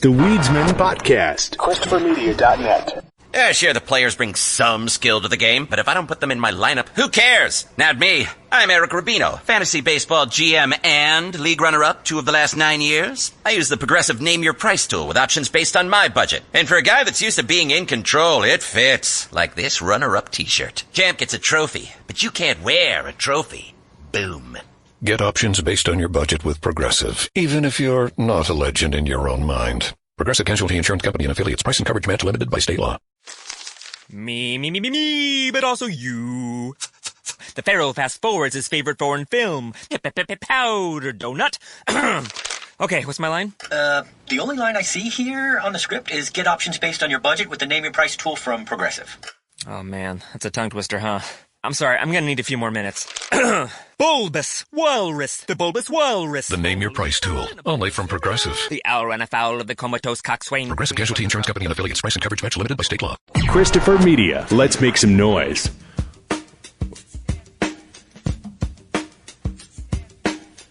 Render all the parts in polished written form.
the Weedsman Podcast. ChristopherMedia.net. Yeah, sure, the players bring some skill to the game, but if I don't put them in my lineup, who cares? Not me. I'm Eric Rubino, fantasy baseball GM and league runner-up 2 of the last 9 years. I use the progressive Name Your Price tool with options based on my budget. And for a guy that's used to being in control, it fits. Like this runner-up t-shirt. Champ gets a trophy, but you can't wear a trophy. Boom. Get options based on your budget with Progressive, even if you're not a legend in your own mind. Progressive Casualty Insurance Company and affiliates. Price and coverage match limited by state law. Me, but also you. The Pharaoh fast forwards his favorite foreign film, Powder Donut. Okay, what's my line? The only line I see here on the script is get options based on your budget with the Name Your Price tool from Progressive. Oh man, that's a tongue twister, huh? I'm sorry, I'm gonna need a few more minutes. Bulbous Walrus, the Bulbous Walrus. The Name Your Price tool, only from Progressive. The owl ran afoul of the comatose coxswain. Progressive Casualty Insurance Company and affiliates. Price and coverage match limited by state law. Christopher Media. Let's make some noise.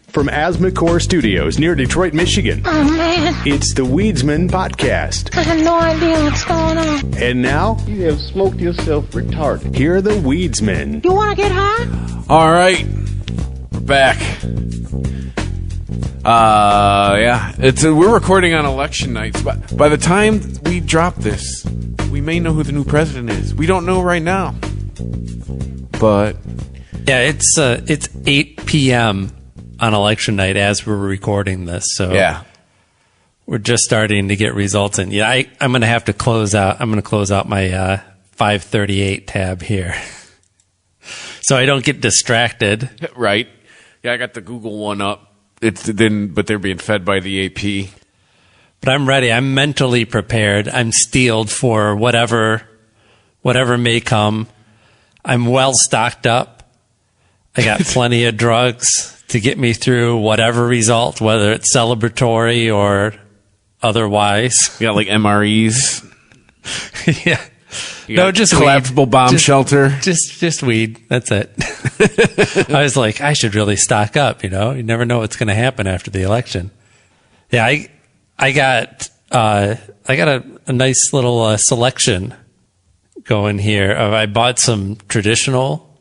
From Asthmacore Studios near Detroit, Michigan. Oh, man. It's the Weedsman Podcast. I have no idea what's going on. And now, You have smoked yourself retarded. here are the Weedsmen. You want to get high? All right, we're back. Yeah, we're recording on election nights. But by the time we drop this, we may know who the new president is. We don't know right now, but yeah, it's 8 p.m. on election night as we're recording this. So yeah, we're just starting to get results in. Yeah, I'm going to have to close out. I'm going to close out my 538 tab here, so I don't get distracted. right. Yeah, I got the Google one up. But they're being fed by the AP. But I'm ready. I'm mentally prepared. I'm steeled for whatever may come. I'm well stocked up. I got plenty of drugs to get me through whatever result, whether it's celebratory or otherwise. You got like MREs. Yeah. No, just collapsible bomb shelter. Just weed. That's it. I was like, I should really stock up. You never know what's going to happen after the election. Yeah, I got a nice little selection going here. I bought some traditional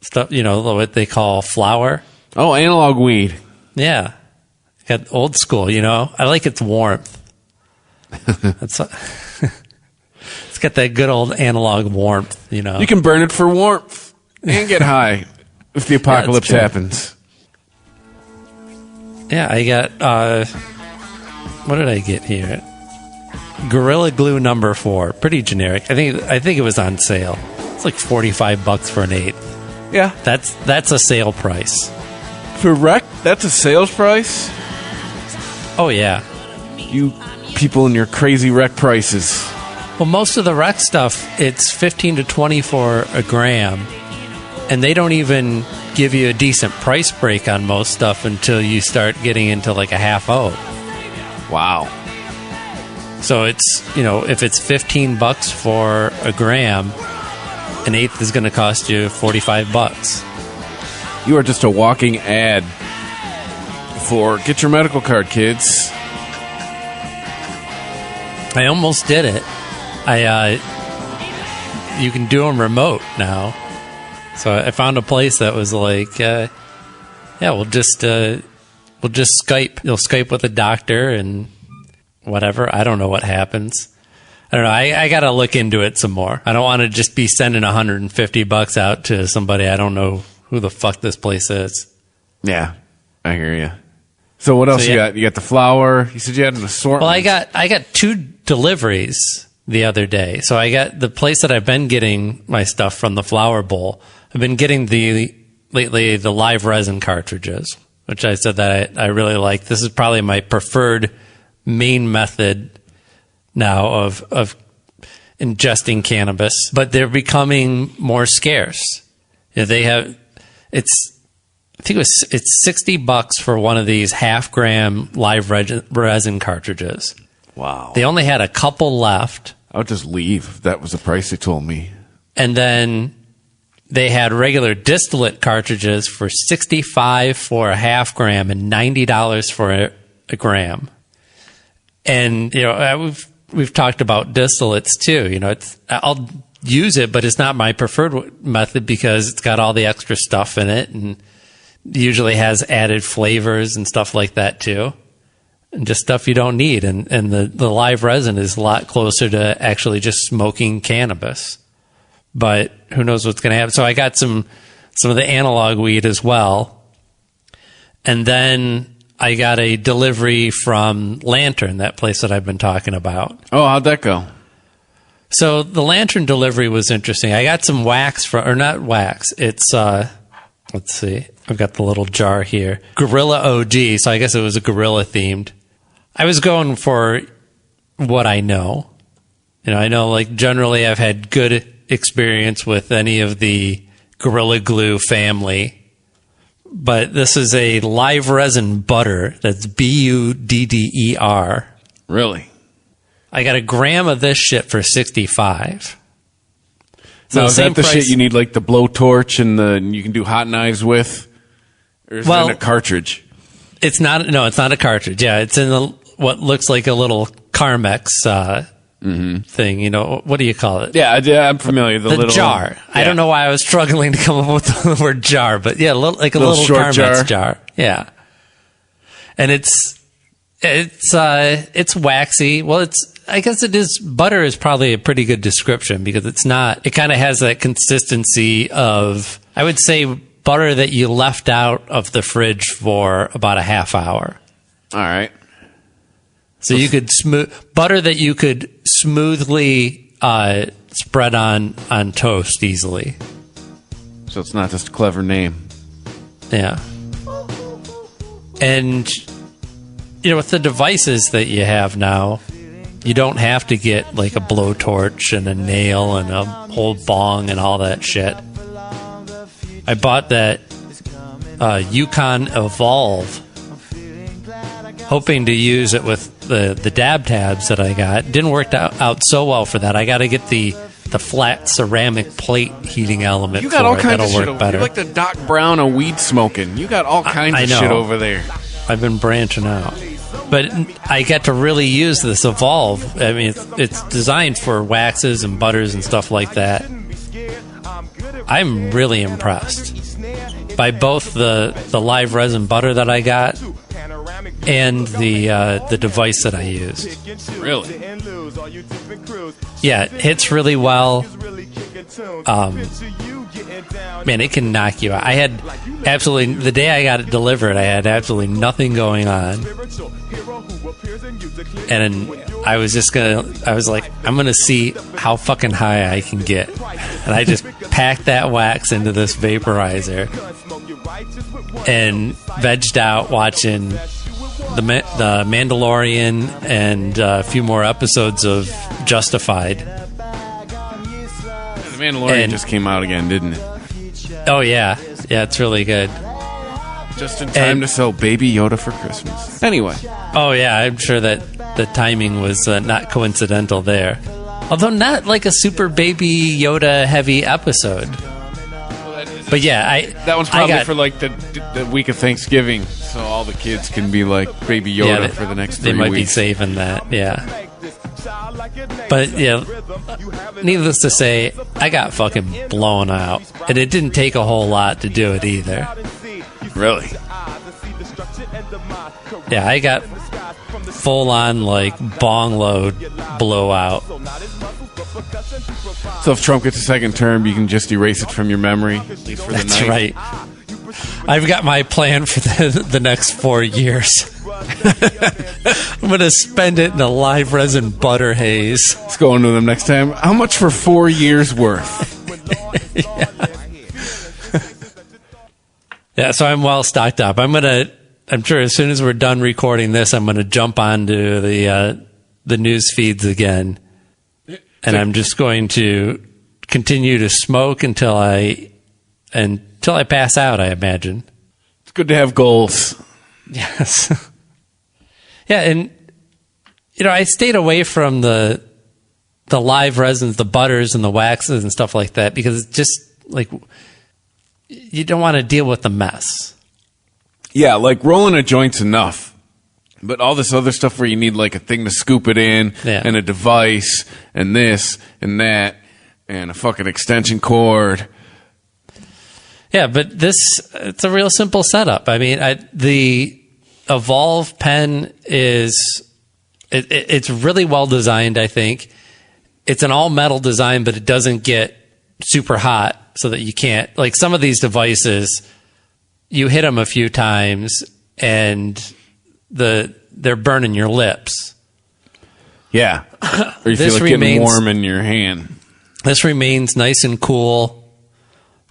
stuff. What they call flour. Oh, analog weed. Yeah, got old school. I like its warmth. That's. It's got that good old analog warmth, You can burn it for warmth and get high if the apocalypse happens. Yeah, I got, what did I get here? Gorilla Glue number 4. Pretty generic. I think it was on sale. It's like $45 for an eighth. Yeah. That's a sale price. For rec, that's a sales price? Oh, yeah. You people and your crazy rec prices. Well, most of the rec stuff, it's 15 to 20 for a gram, and they don't even give you a decent price break on most stuff until you start getting into like a half-o. Wow. So it's, if it's $15 for a gram, an eighth is going to cost you $45. You are just a walking ad for get your medical card, kids. I almost did it. You can do them remote now. So I found a place that was like, we'll just Skype. You'll Skype with a doctor and whatever. I don't know what happens. I don't know. I got to look into it some more. I don't want to just be sending $150 out to somebody. I don't know who the fuck this place is. Yeah, I hear you. So what else you got? You got the flour. You said you had an assortment. Well, I got 2 deliveries the other day. So I got the place that I've been getting my stuff from, the Flour Bowl. I've been getting lately the live resin cartridges, which I said that I really like. This is probably my preferred main method now of ingesting cannabis, but they're becoming more scarce. Yeah, it's $60 for one of these half-gram live resin cartridges. Wow. They only had a couple left. I would just leave if that was the price they told me. And then they had regular distillate cartridges for $65 for a half gram and $90 for a gram. And, we've talked about distillates too. I'll use it, but it's not my preferred method because it's got all the extra stuff in it and usually has added flavors and stuff like that too. And just stuff you don't need. And the live resin is a lot closer to actually just smoking cannabis. But who knows what's going to happen. So I got some of the analog weed as well. And then I got a delivery from Lantern, that place that I've been talking about. Oh, how'd that go? So the Lantern delivery was interesting. I got some wax or not wax. It's, let's see. I've got the little jar here. Gorilla OG. So I guess it was a gorilla themed. I was going for what I know. I know like generally I've had good experience with any of the Gorilla Glue family. But this is a live resin butter. That's BUDDER. Really? I got a gram of this shit for $65. So is that the shit you need, like the blowtorch and you can do hot knives with? Or is it in a cartridge? It's not. No, it's not a cartridge. Yeah, it's in what looks like a little Carmex thing. What do you call it? Yeah, I'm familiar. The little jar. Yeah. I don't know why I was struggling to come up with the word jar, but yeah, like a little short Carmex jar. Yeah, and it's waxy. Well, I guess it is. Butter is probably a pretty good description because it's not. It kind of has that consistency of, I would say, butter that you left out of the fridge for about a half hour. All right. So you could butter that you could smoothly spread on toast easily. So it's not just a clever name. Yeah. And with the devices that you have now, you don't have to get like a blowtorch and a nail and a whole bong and all that shit. I bought that Yukon Evolve, hoping to use it with the dab tabs that I got. Didn't work out so well for that. I got to get the flat ceramic plate heating element. You got all kinds of shit over there. You're like the Doc Brown of weed smoking. You got all kinds of shit over there. I've been branching out. But I get to really use this Evolve. I mean, it's designed for waxes and butters and stuff like that. I'm really impressed by both the live resin butter that I got and the device that I used. Really? Yeah, it hits really well. Man, it can knock you out. I had the day I got it delivered, I had absolutely nothing going on. And I was like, I'm going to see how fucking high I can get. And I just packed that wax into this vaporizer and vegged out watching the Mandalorian and a few more episodes of Justified. The Mandalorian just came out again, didn't it? Oh, yeah. Yeah, it's really good. Just in time to sell Baby Yoda for Christmas. Anyway. Oh, yeah, I'm sure that the timing was not coincidental there. Although not like a super Baby Yoda heavy episode. But yeah, that one's probably for like the week of Thanksgiving, so all the kids can be like Baby Yoda for the next 3 weeks. They might be saving that, yeah. But yeah, needless to say, I got fucking blown out, and it didn't take a whole lot to do it either. Really? Yeah, I got full on like bong load blowout. So if Trump gets a second term, you can just erase it from your memory, at least for the night. That's right. I've got my plan for the next 4 years. I'm going to spend it in a live resin butter haze. Let's go into them next time. How much for 4 years worth? Yeah, so I'm well stocked up. I'm sure as soon as we're done recording this, I'm going to jump onto the news feeds again. And I'm just going to continue to smoke until I pass out, I imagine. It's good to have goals. Yes. Yeah, and I stayed away from the live resins, the butters and the waxes and stuff like that because it's just like you don't want to deal with the mess. Yeah, like rolling a joint's enough. But all this other stuff where you need like a thing to scoop it in and a device and this and that and a fucking extension cord. Yeah, but it's a real simple setup. I mean, the Evolve pen it's really well designed, I think. It's an all-metal design, but it doesn't get super hot so that you can't... Like, some of these devices, you hit them a few times, and they're burning your lips. Yeah. Or you feel like getting warm in your hand. This remains nice and cool.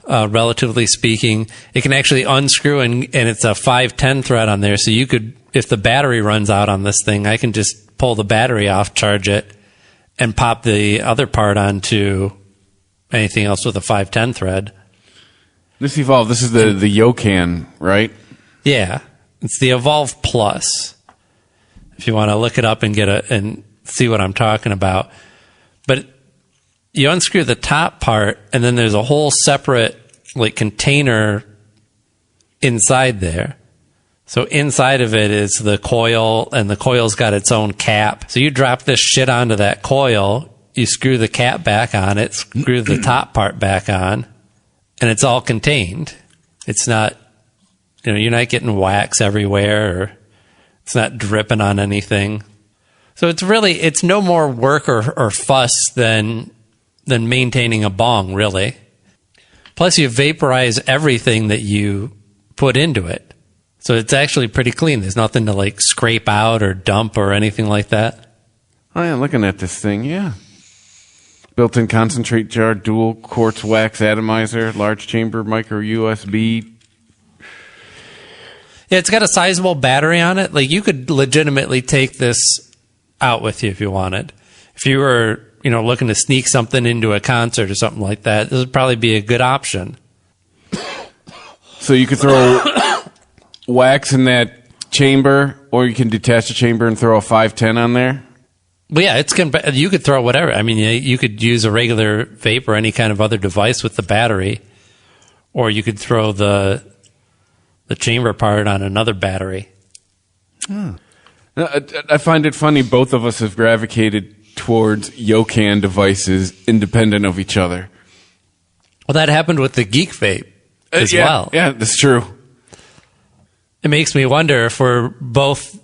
Relatively speaking, it can actually unscrew and it's a 510 thread on there. So you could, if the battery runs out on this thing, I can just pull the battery off, charge it, and pop the other part onto anything else with a 510 thread. This Evolve, this is the Yokan, right? Yeah, it's the Evolve Plus. If you want to look it up and and see what I'm talking about, but you unscrew the top part, and then there's a whole separate like container inside there. So inside of it is the coil, and the coil's got its own cap. So you drop this shit onto that coil, you screw the cap back on it, screw the top part back on, and it's all contained. It's not, you're not getting wax everywhere, or it's not dripping on anything. So it's no more work or fuss than maintaining a bong, really. Plus, you vaporize everything that you put into it. So it's actually pretty clean. There's nothing to like scrape out or dump or anything like that. Oh, yeah, looking at this thing, yeah. Built-in concentrate jar, dual quartz wax atomizer, large chamber micro USB. Yeah, it's got a sizable battery on it. Like, you could legitimately take this out with you if you wanted. If you were looking to sneak something into a concert or something like that, this would probably be a good option. So you could throw wax in that chamber, or you can detach the chamber and throw a 510 on there? Well, yeah, you could throw whatever. I mean, you could use a regular vape or any kind of other device with the battery, or you could throw the chamber part on another battery. I find it funny, both of us have gravitated towards Yokan devices independent of each other. Well, that happened with the Geek Vape as well. Yeah, that's true. It makes me wonder if we're both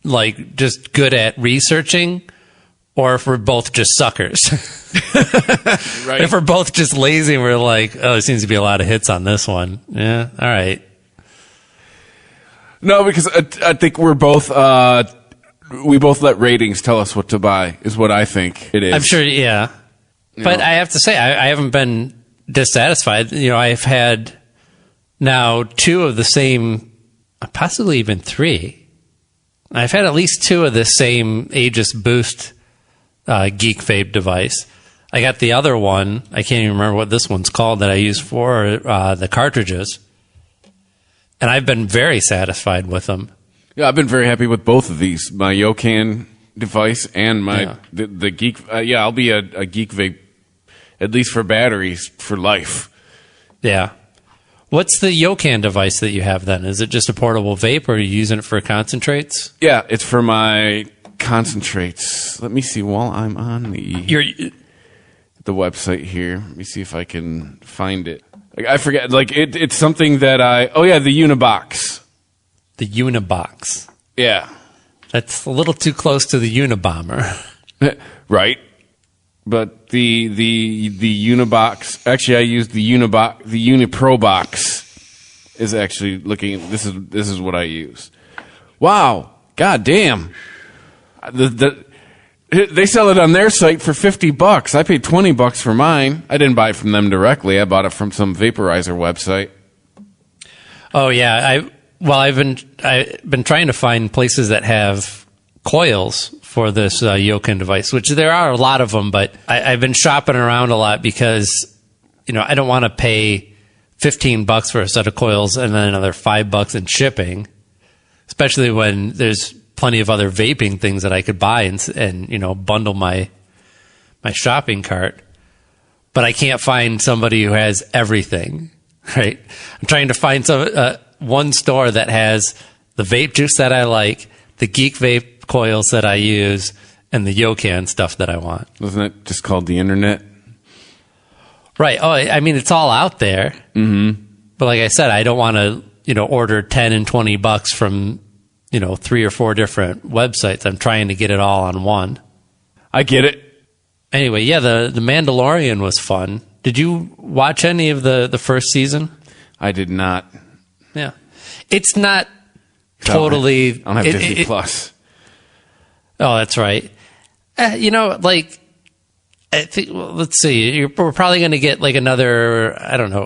like just good at researching, or if we're both just suckers. Right. If we're both just lazy and we're like, oh, there seems to be a lot of hits on this one. Yeah, all right. No, because I think we're both... we both let ratings tell us what to buy, is what I think it is. I'm sure, yeah. But I have to say, I haven't been dissatisfied. I've had now 2 of the same, possibly even 3. I've had at least 2 of the same Aegis Boost Geek Vape device. I got the other one, I can't even remember what this one's called, that I use for the cartridges. And I've been very satisfied with them. Yeah, I've been very happy with both of these. My Yokan device and the Geek... I'll be a Geek Vape, at least for batteries, for life. Yeah. What's the Yokan device that you have then? Is it just a portable vape, or are you using it for concentrates? Yeah, it's for my concentrates. Let me see, while I'm on the website here, let me see if I can find it. I forget, it's something that the Unibox. The Unibox. Yeah. That's a little too close to the Unabomber. Right. But the Unibox, actually I used the Unipro box is actually looking, this is what I use. Wow. God damn. They sell it on their site for $50. I paid $20 for mine. I didn't buy it from them directly. I bought it from some vaporizer website. Oh yeah, I've been trying to find places that have coils for this Yokan device, which there are a lot of them, but I've been shopping around a lot because, I don't want to pay $15 for a set of coils and then another $5 in shipping, especially when there's plenty of other vaping things that I could buy and bundle my shopping cart. But I can't find somebody who has everything, right? I'm trying to find one store that has the vape juice that I like, the Geek Vape coils that I use, and the Yokan stuff that I want. Wasn't it just called the internet? Right. Oh, I mean, it's all out there. Mm-hmm. But like I said, I don't want to, order 10 and $20 from, 3 or 4 different websites. I'm trying to get it all on one. I get it. Anyway, yeah, the Mandalorian was fun. Did you watch any of the first season? I did not. Yeah. It's not totally... I don't have Disney Plus. Oh, that's right. I think, let's see. We're probably going to get like another,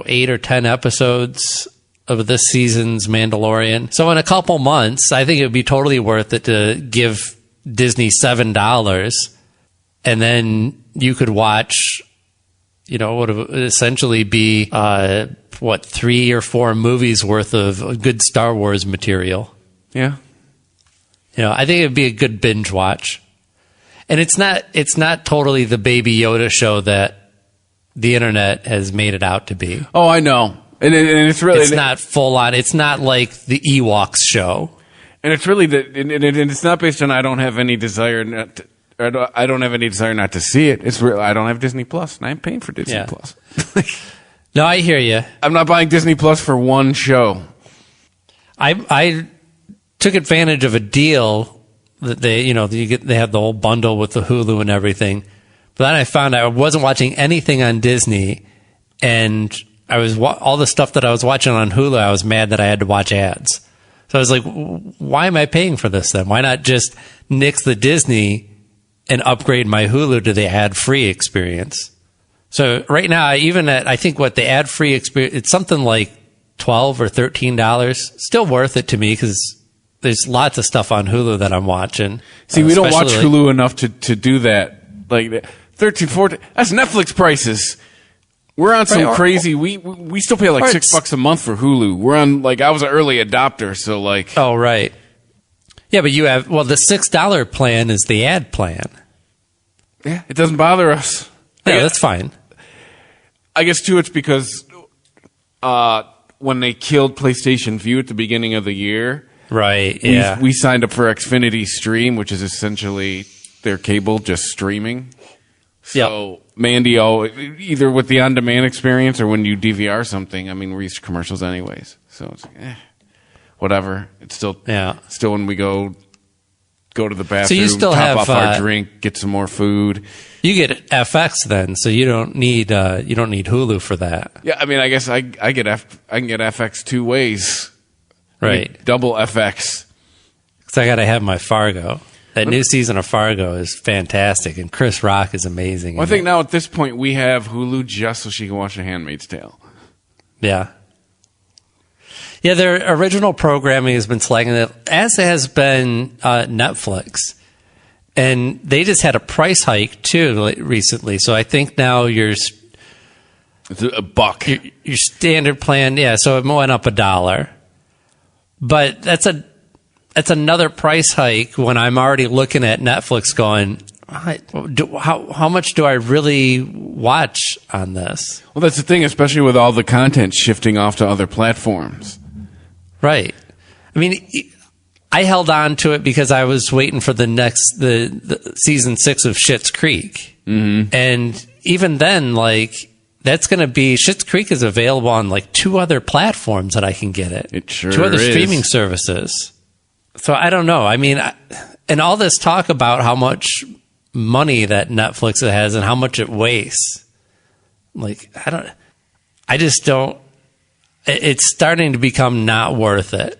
8 or 10 episodes of this season's Mandalorian. So in a couple months, I think it would be totally worth it to give Disney $7, and then you could watch, what would essentially be, 3 or 4 movies worth of good Star Wars material. Yeah. I think it'd be a good binge watch. And it's not totally the Baby Yoda show that the internet has made it out to be. Oh, I know. And it's not full on. It's not like the Ewoks show. And it's really and it's not based on I don't have any desire not to see it. It's real. I don't have Disney Plus, and I'm paying for Disney Plus. No, I hear you. I'm not buying Disney Plus for one show. I took advantage of a deal that they have the whole bundle with the Hulu and everything. But then I found I wasn't watching anything on Disney, and I was all the stuff that I was watching on Hulu. I was mad that I had to watch ads. So I was like, why am I paying for this then? Why not just nix the Disney and upgrade my Hulu to the ad-free experience? So right now, I think the ad-free experience, it's something like $12 or $13. Still worth it to me because there's lots of stuff on Hulu that I'm watching. See, we don't watch Hulu enough to do that. Like 13, 14, that's Netflix prices. We're on some crazy. We still pay like $6 a month for Hulu. We're on I was an early adopter, so like. Oh right. Yeah, but you have the $6 plan is the ad plan. Yeah, it doesn't bother us. Yeah, that's fine. I guess too, it's because when they killed PlayStation View at the beginning of the year. Right, yeah. We signed up for Xfinity Stream, which is essentially their cable just streaming. So, Mandy, either with the on-demand experience or when you DVR something, I mean, we're used to commercials anyways. So, it's whatever. It's still when we go to the bathroom, so you still top off our drink, get some more food. You get FX then, so you don't need Hulu for that. Yeah, I mean, I guess I can get FX 2 ways. Right. I mean, double FX. Because I got to have my Fargo. That new season of Fargo is fantastic, and Chris Rock is amazing. Well, I think now at this point we have Hulu just so she can watch The Handmaid's Tale. Yeah. Yeah, their original programming has been slacking, as has been Netflix. And they just had a price hike, too, recently. So I think now it's $1. Your standard plan, so it went up $1. But that's another price hike when I'm already looking at Netflix going, how much do I really watch on this? Well, that's the thing, especially with all the content shifting off to other platforms. Right. I mean, I held on to it because I was waiting for the season 6 of Schitt's Creek. Mm-hmm. And even then, that's going to be, Schitt's Creek is available on 2 other platforms that I can get it. It sure 2 other is. streaming services. So I don't know. I mean, and all this talk about how much money that Netflix has and how much it wastes. I just don't, it's starting to become not worth it.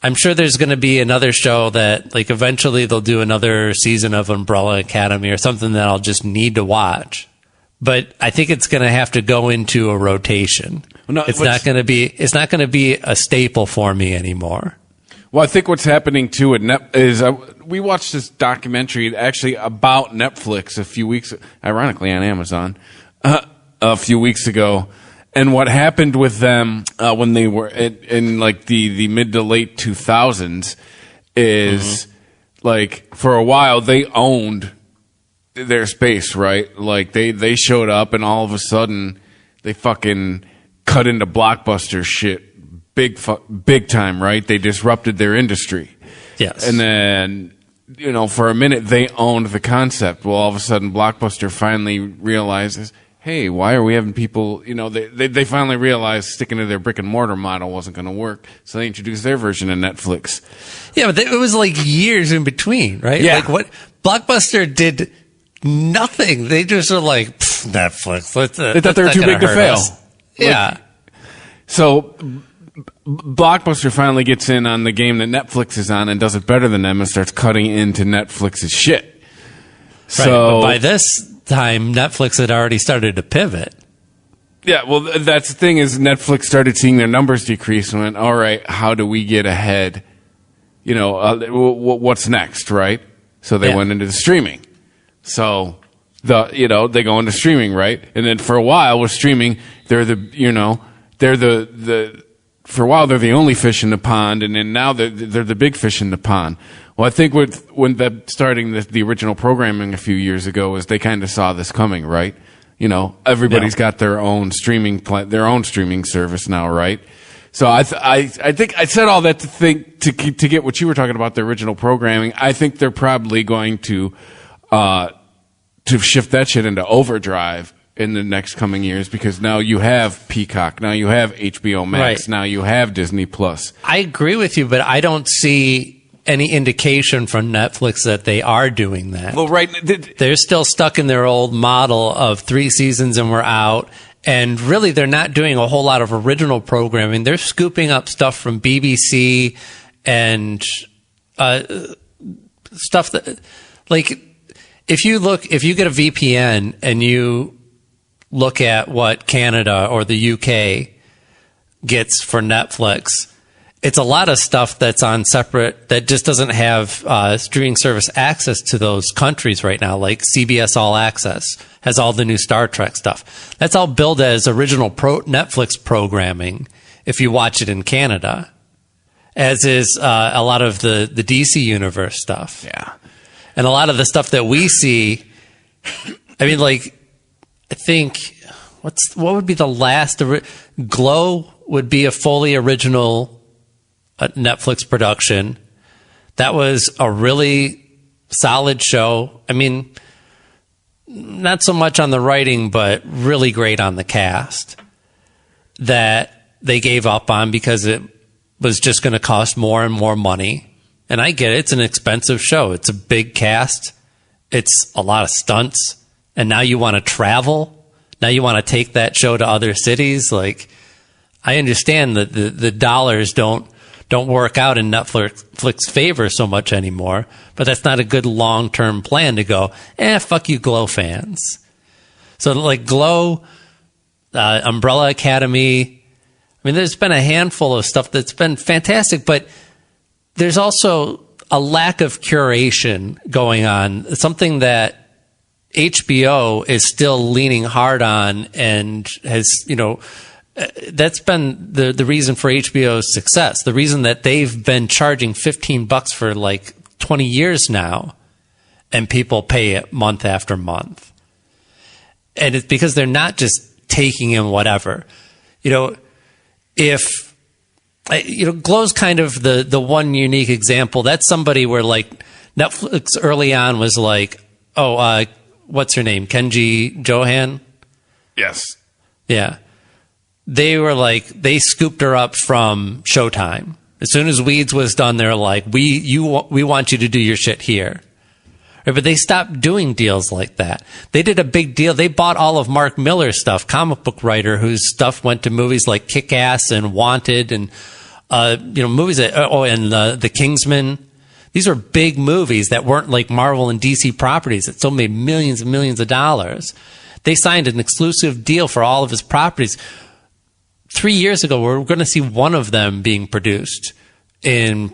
I'm sure there's going to be another show that eventually they'll do another season of Umbrella Academy or something that I'll just need to watch. But I think it's going to have to go into a rotation. It's not going to be a staple for me anymore. Well, I think what's happening too at is we watched this documentary actually about Netflix a few weeks, ironically on Amazon, a few weeks ago, and what happened with them when they were in the mid to late 2000s is for a while they owned their space, right? They showed up and all of a sudden they fucking cut into Blockbuster shit. Big time, right? They disrupted their industry. Yes. And then, for a minute they owned the concept. Well, all of a sudden Blockbuster finally realizes, hey, why are we having people, they finally realized sticking to their brick and mortar model wasn't going to work. So they introduced their version of Netflix. Yeah, but it was like years in between, right? Yeah. Like what Blockbuster did nothing. They just were like, Netflix. They thought they were too big to fail. Yeah. So Blockbuster finally gets in on the game that Netflix is on and does it better than them and starts cutting into Netflix's shit. Right, So but by this time, Netflix had already started to pivot. yeah, well, that's the thing is Netflix started seeing their numbers decrease and went, all right, how do we get ahead? What's next, right? So they went into the streaming. So they go into streaming, right? And then for a while with streaming, they're the for a while they're the only fish in the pond, and then now they're the big fish in the pond. Well, I think when starting the original programming a few years ago is they kind of saw this coming, right? Everybody's got their own streaming service now, right? So I think I said all that to get what you were talking about, the original programming. I think they're probably going to shift that shit into overdrive in the next coming years, because now you have Peacock, now you have HBO Max, Right. now you have Disney Plus. I agree with you, but I don't see any indication from Netflix that they are doing that. Well, right, They're still stuck in their old model of 3 seasons and we're out. And really, they're not doing a whole lot of original programming. They're scooping up stuff from BBC and stuff that, like, if you get a VPN and you look at what Canada or the UK gets for Netflix, it's a lot of stuff that's on separate, that just doesn't have streaming service access to those countries right now, like CBS All Access has all the new Star Trek stuff. That's all billed as original Netflix programming if you watch it in Canada, as is a lot of the DC Universe stuff. yeah. And a lot of the stuff that we see, I mean, like, I think, what would be the last? Glow would be a fully original Netflix production. That was a really solid show. I mean, not so much on the writing, but really great on the cast, that they gave up on because it was just going to cost more and more money. And I get it. It's an expensive show. It's a big cast. It's a lot of stunts. And now you want to travel. Now you want to take that show to other cities. Like, I understand that the dollars don't work out in Netflix's favor so much anymore, but that's not a good long-term plan to go, fuck you, Glow fans. So, like, Glow, Umbrella Academy, I mean, there's been a handful of stuff that's been fantastic, but there's also a lack of curation going on, something that HBO is still leaning hard on and has, that's been the reason for HBO's success. The reason that they've been charging $15 for like 20 years now, and people pay it month after month. And it's because they're not just taking in whatever. If Glow's kind of the one unique example. That's somebody where, like, Netflix early on was like, what's her name? Kenji Johan? Yes. Yeah. They were like, they scooped her up from Showtime. As soon as Weeds was done, they're like, we want you to do your shit here. Right, but they stopped doing deals like that. They did a big deal. They bought all of Mark Miller's stuff, comic book writer whose stuff went to movies like Kick-Ass and Wanted and, movies that, and The Kingsman. These were big movies that weren't like Marvel and DC properties that still made millions and millions of dollars. They signed an exclusive deal for all of his properties. 3 years ago, we're going to see one of them being produced in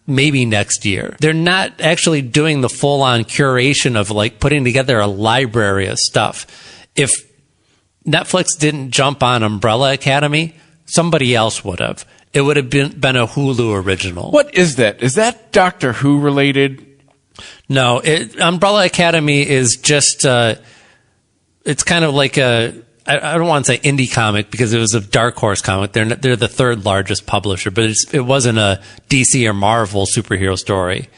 maybe next year. They're not actually doing the full-on curation of, like, putting together a library of stuff. If Netflix didn't jump on Umbrella Academy, somebody else would have. It would have been a Hulu original. What is that? Is that Doctor Who related? No, Umbrella Academy is just, it's kind of like a I don't want to say indie comic because it was a Dark Horse comic. They're the third largest publisher, but it wasn't a DC or Marvel superhero story.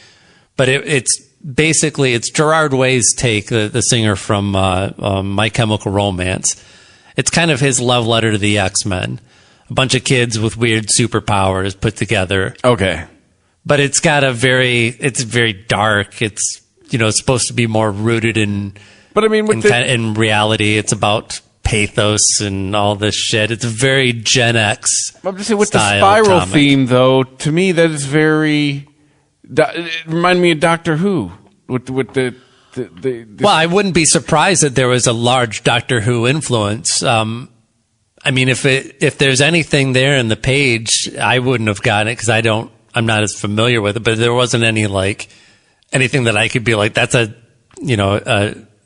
But it's basically Gerard Way's take, the singer from My Chemical Romance. It's kind of his love letter to the X-Men. A bunch of kids with weird superpowers put together. Okay. But it's very dark. It's, it's supposed to be more rooted in reality. It's about pathos and all this shit. It's very Gen X. I'm just saying, with the spiral theme, though, to me that is very. It reminded me of Doctor Who with the. Well, I wouldn't be surprised that there was a large Doctor Who influence. I mean, if there's anything there in the page, I wouldn't have gotten it because I'm not as familiar with it. But there wasn't anything that I could be like, that's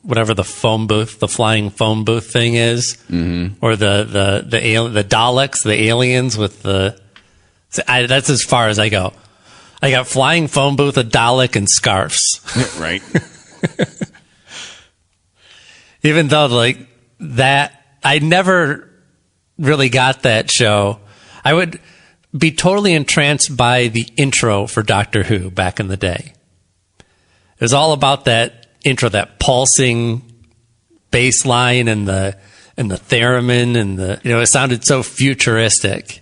whatever the flying phone booth thing is, or the Daleks, the aliens with that's as far as I go. I got flying phone booth, a Dalek, and scarves. Right. Even though that, I never really got that show. I would be totally entranced by the intro for Doctor Who back in the day. It was all about that intro, that pulsing bass line and the theremin and it sounded so futuristic.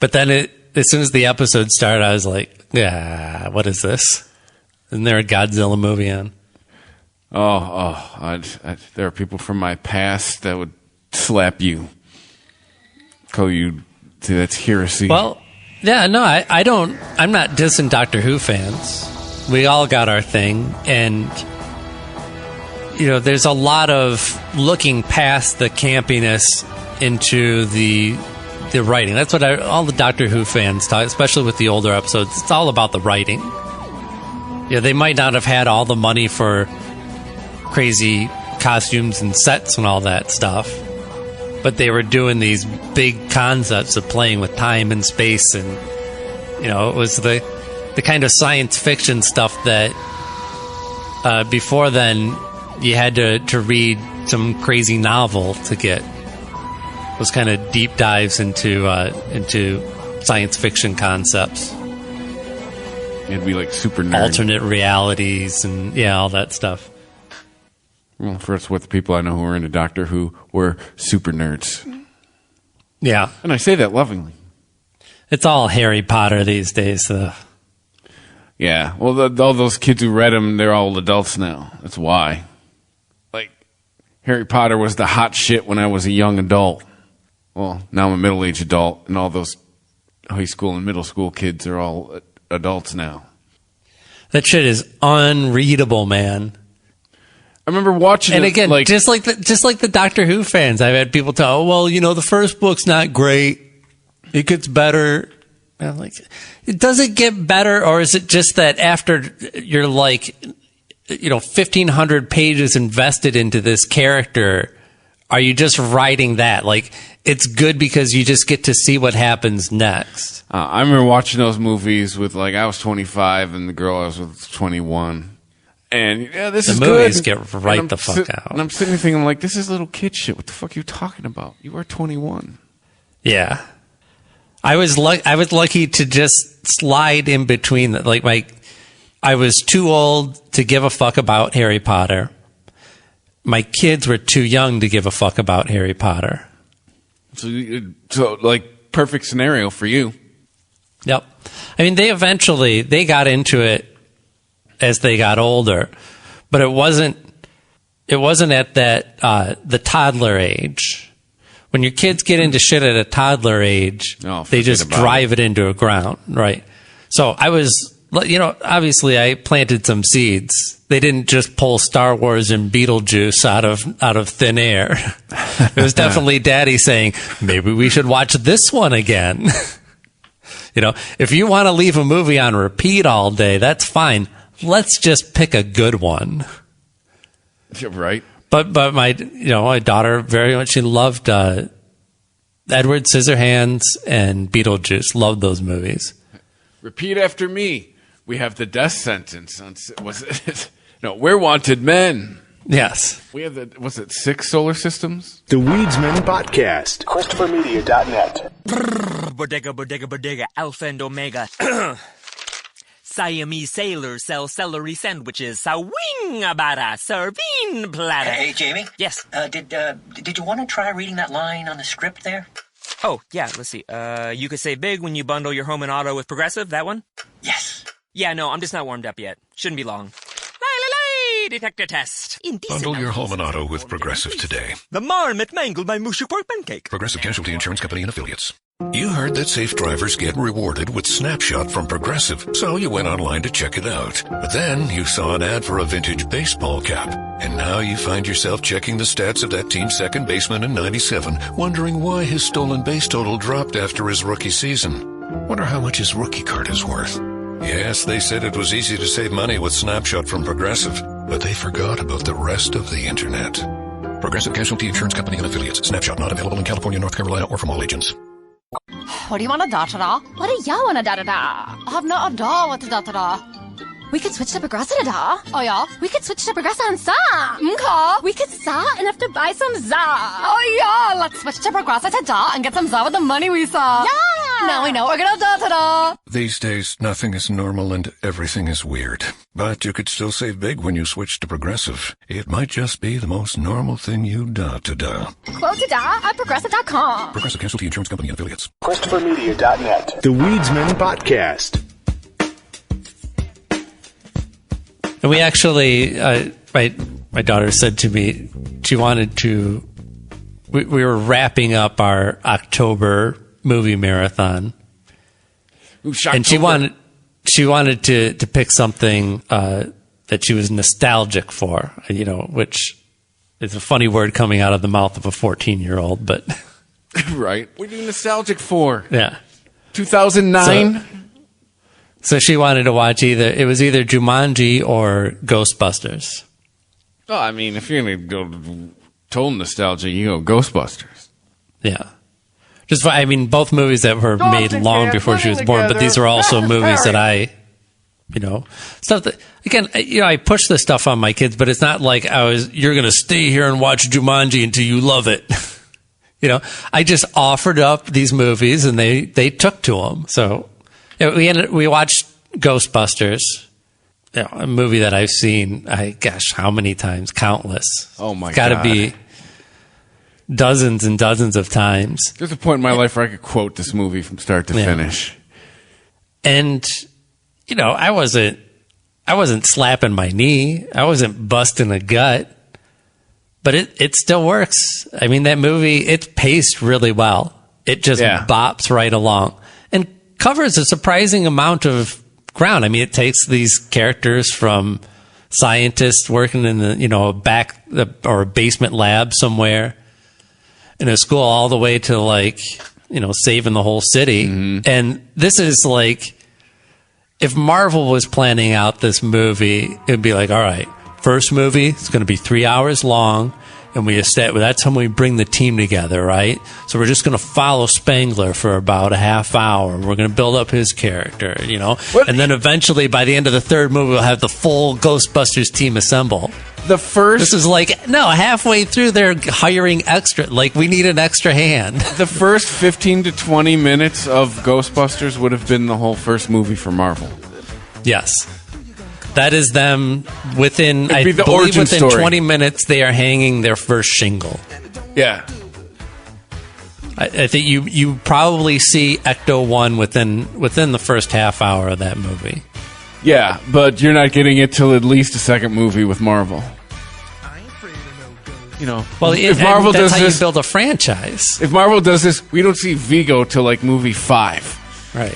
But then as soon as the episode started, I was like, yeah, what is this? Isn't there a Godzilla movie on? There are people from my past that would slap you. Call you, that's heresy. Well, yeah, no, I'm not dissing Doctor Who fans. We all got our thing, and there's a lot of looking past the campiness into the writing. That's what all the Doctor Who fans talk, especially with the older episodes. It's all about the writing. Yeah, they might not have had all the money for crazy costumes and sets and all that stuff, but they were doing these big concepts of playing with time and space, and it was the kind of science fiction stuff that before then you had to read some crazy novel to get those kind of deep dives into science fiction concepts. It'd be like super nerd. Alternate realities and all that stuff. Well, first, what the people I know who are into Doctor Who were super nerds. Yeah. And I say that lovingly. It's all Harry Potter these days, though. Yeah. Well, all those kids who read them, they're all adults now. That's why. Like, Harry Potter was the hot shit when I was a young adult. Well, now I'm a middle-aged adult, and all those high school and middle school kids are all adults now. That shit is unreadable, man. I remember watching and it, again, just like the Doctor Who fans, I've had people tell, well, the first book's not great. It gets better. And I'm like, does it get better, or is it just that after you're 1,500 pages invested into this character, are you just writing that? Like, it's good because you just get to see what happens next. I remember watching those movies with, I was 25 and the girl I was with was 21. And, this is good. The movies get right the fuck out. And I'm sitting there thinking, this is little kid shit. What the fuck are you talking about? You are 21. Yeah. I was lucky to just slide in between. I was too old to give a fuck about Harry Potter. My kids were too young to give a fuck about Harry Potter. So perfect scenario for you. Yep. I mean, they got into it as they got older, but it wasn't at that, the toddler age. When your kids get into shit at a toddler age, they just drive it into a ground, right? So I was, obviously I planted some seeds. They didn't just pull Star Wars and Beetlejuice out of thin air. It was definitely Daddy saying, maybe we should watch this one again. If you want to leave a movie on repeat all day, that's fine. Let's just pick a good one. Right. But my daughter very much, she loved Edward Scissorhands and Beetlejuice. Loved those movies. Repeat after me. We have the death sentence. Was it? No, we're wanted men. Yes. We have was it 6 solar systems? The Weedsman Podcast. ChristopherMedia.net. Bodega, Alpha and Omega. Siamese sailors sell celery sandwiches. Sawing-a-bada, serving platter. Hey, Jamie? Yes? Did you want to try reading that line on the script there? Oh, yeah, let's see. You could save big when you bundle your home and auto with Progressive, that one? Yes. Yeah, no, I'm just not warmed up yet. Shouldn't be long. Detector test. Bundle your home and auto with Progressive today. The marmot mangled my mushy pork pancake. Progressive Casualty Insurance Company and Affiliates. You heard that safe drivers get rewarded with Snapshot from Progressive, so you went online to check it out. But then you saw an ad for a vintage baseball cap, and now you find yourself checking the stats of that team's second baseman in 97, wondering why his stolen base total dropped after his rookie season. Wonder how much his rookie card is worth. Yes, they said it was easy to save money with Snapshot from Progressive, but they forgot about the rest of the internet. Progressive Casualty Insurance Company and Affiliates. Snapshot not available in California, North Carolina, or from all agents. What do you want to da-da-da? What do you want to da-da-da? I have no idea what to da-da-da. We could switch to Progressive da. Oh, yeah? We could switch to Progressive and sa. Okay. We could sa and have to buy some za. Oh, yeah. Let's switch to Progressive to da and get some za with the money we saw. Yeah. Now we know we're gonna da-da-da. These days, nothing is normal and everything is weird. But you could still save big when you switch to Progressive. It might just be the most normal thing you da-to-da. Quote to da at Progressive.com. Progressive Casualty Insurance Company and Affiliates. ChristopherMedia.net. The Weedsman Podcast. And we actually, my daughter said to me, she wanted to, we were wrapping up our October movie marathon. And she wanted to pick something that she was nostalgic for, which is a funny word coming out of the mouth of a 14-year-old, but. Right. What are you nostalgic for? Yeah. 2009? So she wanted to watch either Jumanji or Ghostbusters. Oh, I mean, if you're going to go total nostalgia, you go Ghostbusters. Yeah. Both movies that were made long before she was born, but these are also movies that I, stuff that, again, I push this stuff on my kids, but it's not like you're going to stay here and watch Jumanji until you love it. I just offered up these movies and they took to them. So we watched Ghostbusters, a movie that I've seen, how many times? Countless. Oh my God. Got to be dozens and dozens of times. There's a point in my life where I could quote this movie from start to finish. And, I wasn't slapping my knee. I wasn't busting a gut. But it still works. I mean, that movie, it's paced really well. It just bops right along and covers a surprising amount of ground. I mean, it takes these characters from scientists working in a basement lab somewhere in a school all the way to saving the whole city. Mm-hmm. And this is if Marvel was planning out this movie, it'd be all right, first movie, it's going to be 3 hours long, and that's when we bring the team together, right? So we're just going to follow Spangler for about a half hour. We're going to build up his character, and then eventually, by the end of the third movie, we'll have the full Ghostbusters team assemble. This is halfway through, they're hiring extra. We need an extra hand. The first 15 to 20 minutes of Ghostbusters would have been the whole first movie for Marvel. Yes. That is them within 20 minutes, they are hanging their first shingle. Yeah. I think you probably see Ecto-1 within the first half hour of that movie. Yeah, but you're not getting it till at least a second movie with Marvel. Well, if Marvel that's does how this, you build a franchise. If Marvel does this, we don't see Vigo till movie 5. Right.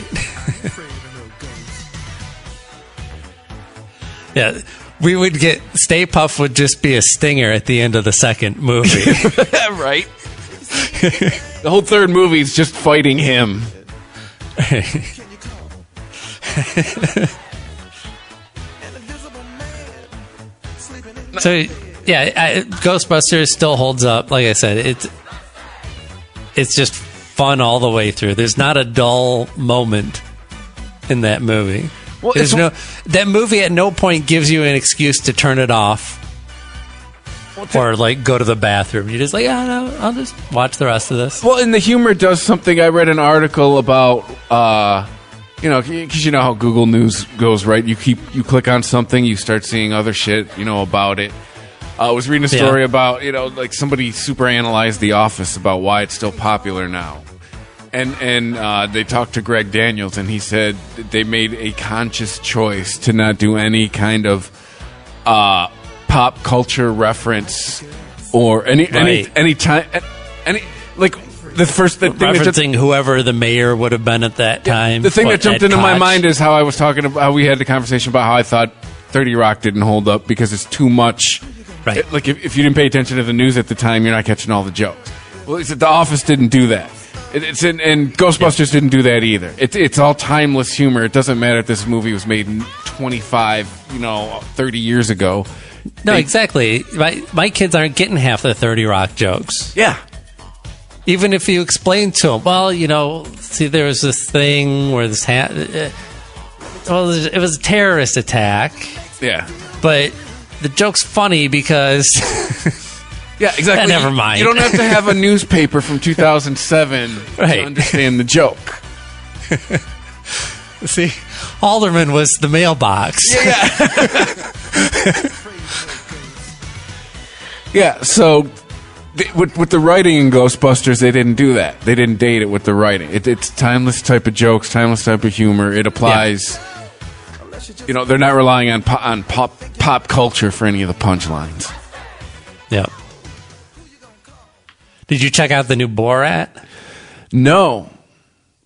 Yeah, we would get Stay Puft would just be a stinger at the end of the second movie. Right. The whole third movie is just fighting him. So, yeah, Ghostbusters still holds up. Like I said, it's just fun all the way through. There's not a dull moment in that movie. Well, that movie at no point gives you an excuse to turn it off. or like go to the bathroom. You're just like, yeah, no, I'll just watch the rest of this. Well, and the humor does something. I read an article about, because you know how Google News goes, right? You click on something, you start seeing other shit, about it. I was reading a story about, like somebody super analyzed The Office about why it's still popular now. And they talked to Greg Daniels, and he said that they made a conscious choice to not do any kind of pop culture reference or any time, like the first thing referencing whoever the mayor would have been at that time. The thing that jumped into my mind is how I was talking about how we had the conversation about how I thought 30 Rock didn't hold up because it's too much. Right. Like if you didn't pay attention to the news at the time, you're not catching all the jokes. Well, The Office didn't do that. And Ghostbusters didn't do that either. It's all timeless humor. It doesn't matter if this movie was made 25, 30 years ago. No, exactly. My kids aren't getting half the 30 Rock jokes. Yeah. Even if you explain to them, well, see, there was this thing where this it was a terrorist attack. Yeah. But the joke's funny because... Yeah, exactly. Never mind. You don't have to have a newspaper from 2007 to understand the joke. See, Alderman was the mailbox. Yeah, so with the writing in Ghostbusters, they didn't do that. They didn't date it with the writing. It's timeless type of jokes, timeless type of humor. It applies... they're not relying on pop culture for any of the punchlines. Yeah. Did you check out the new Borat? No,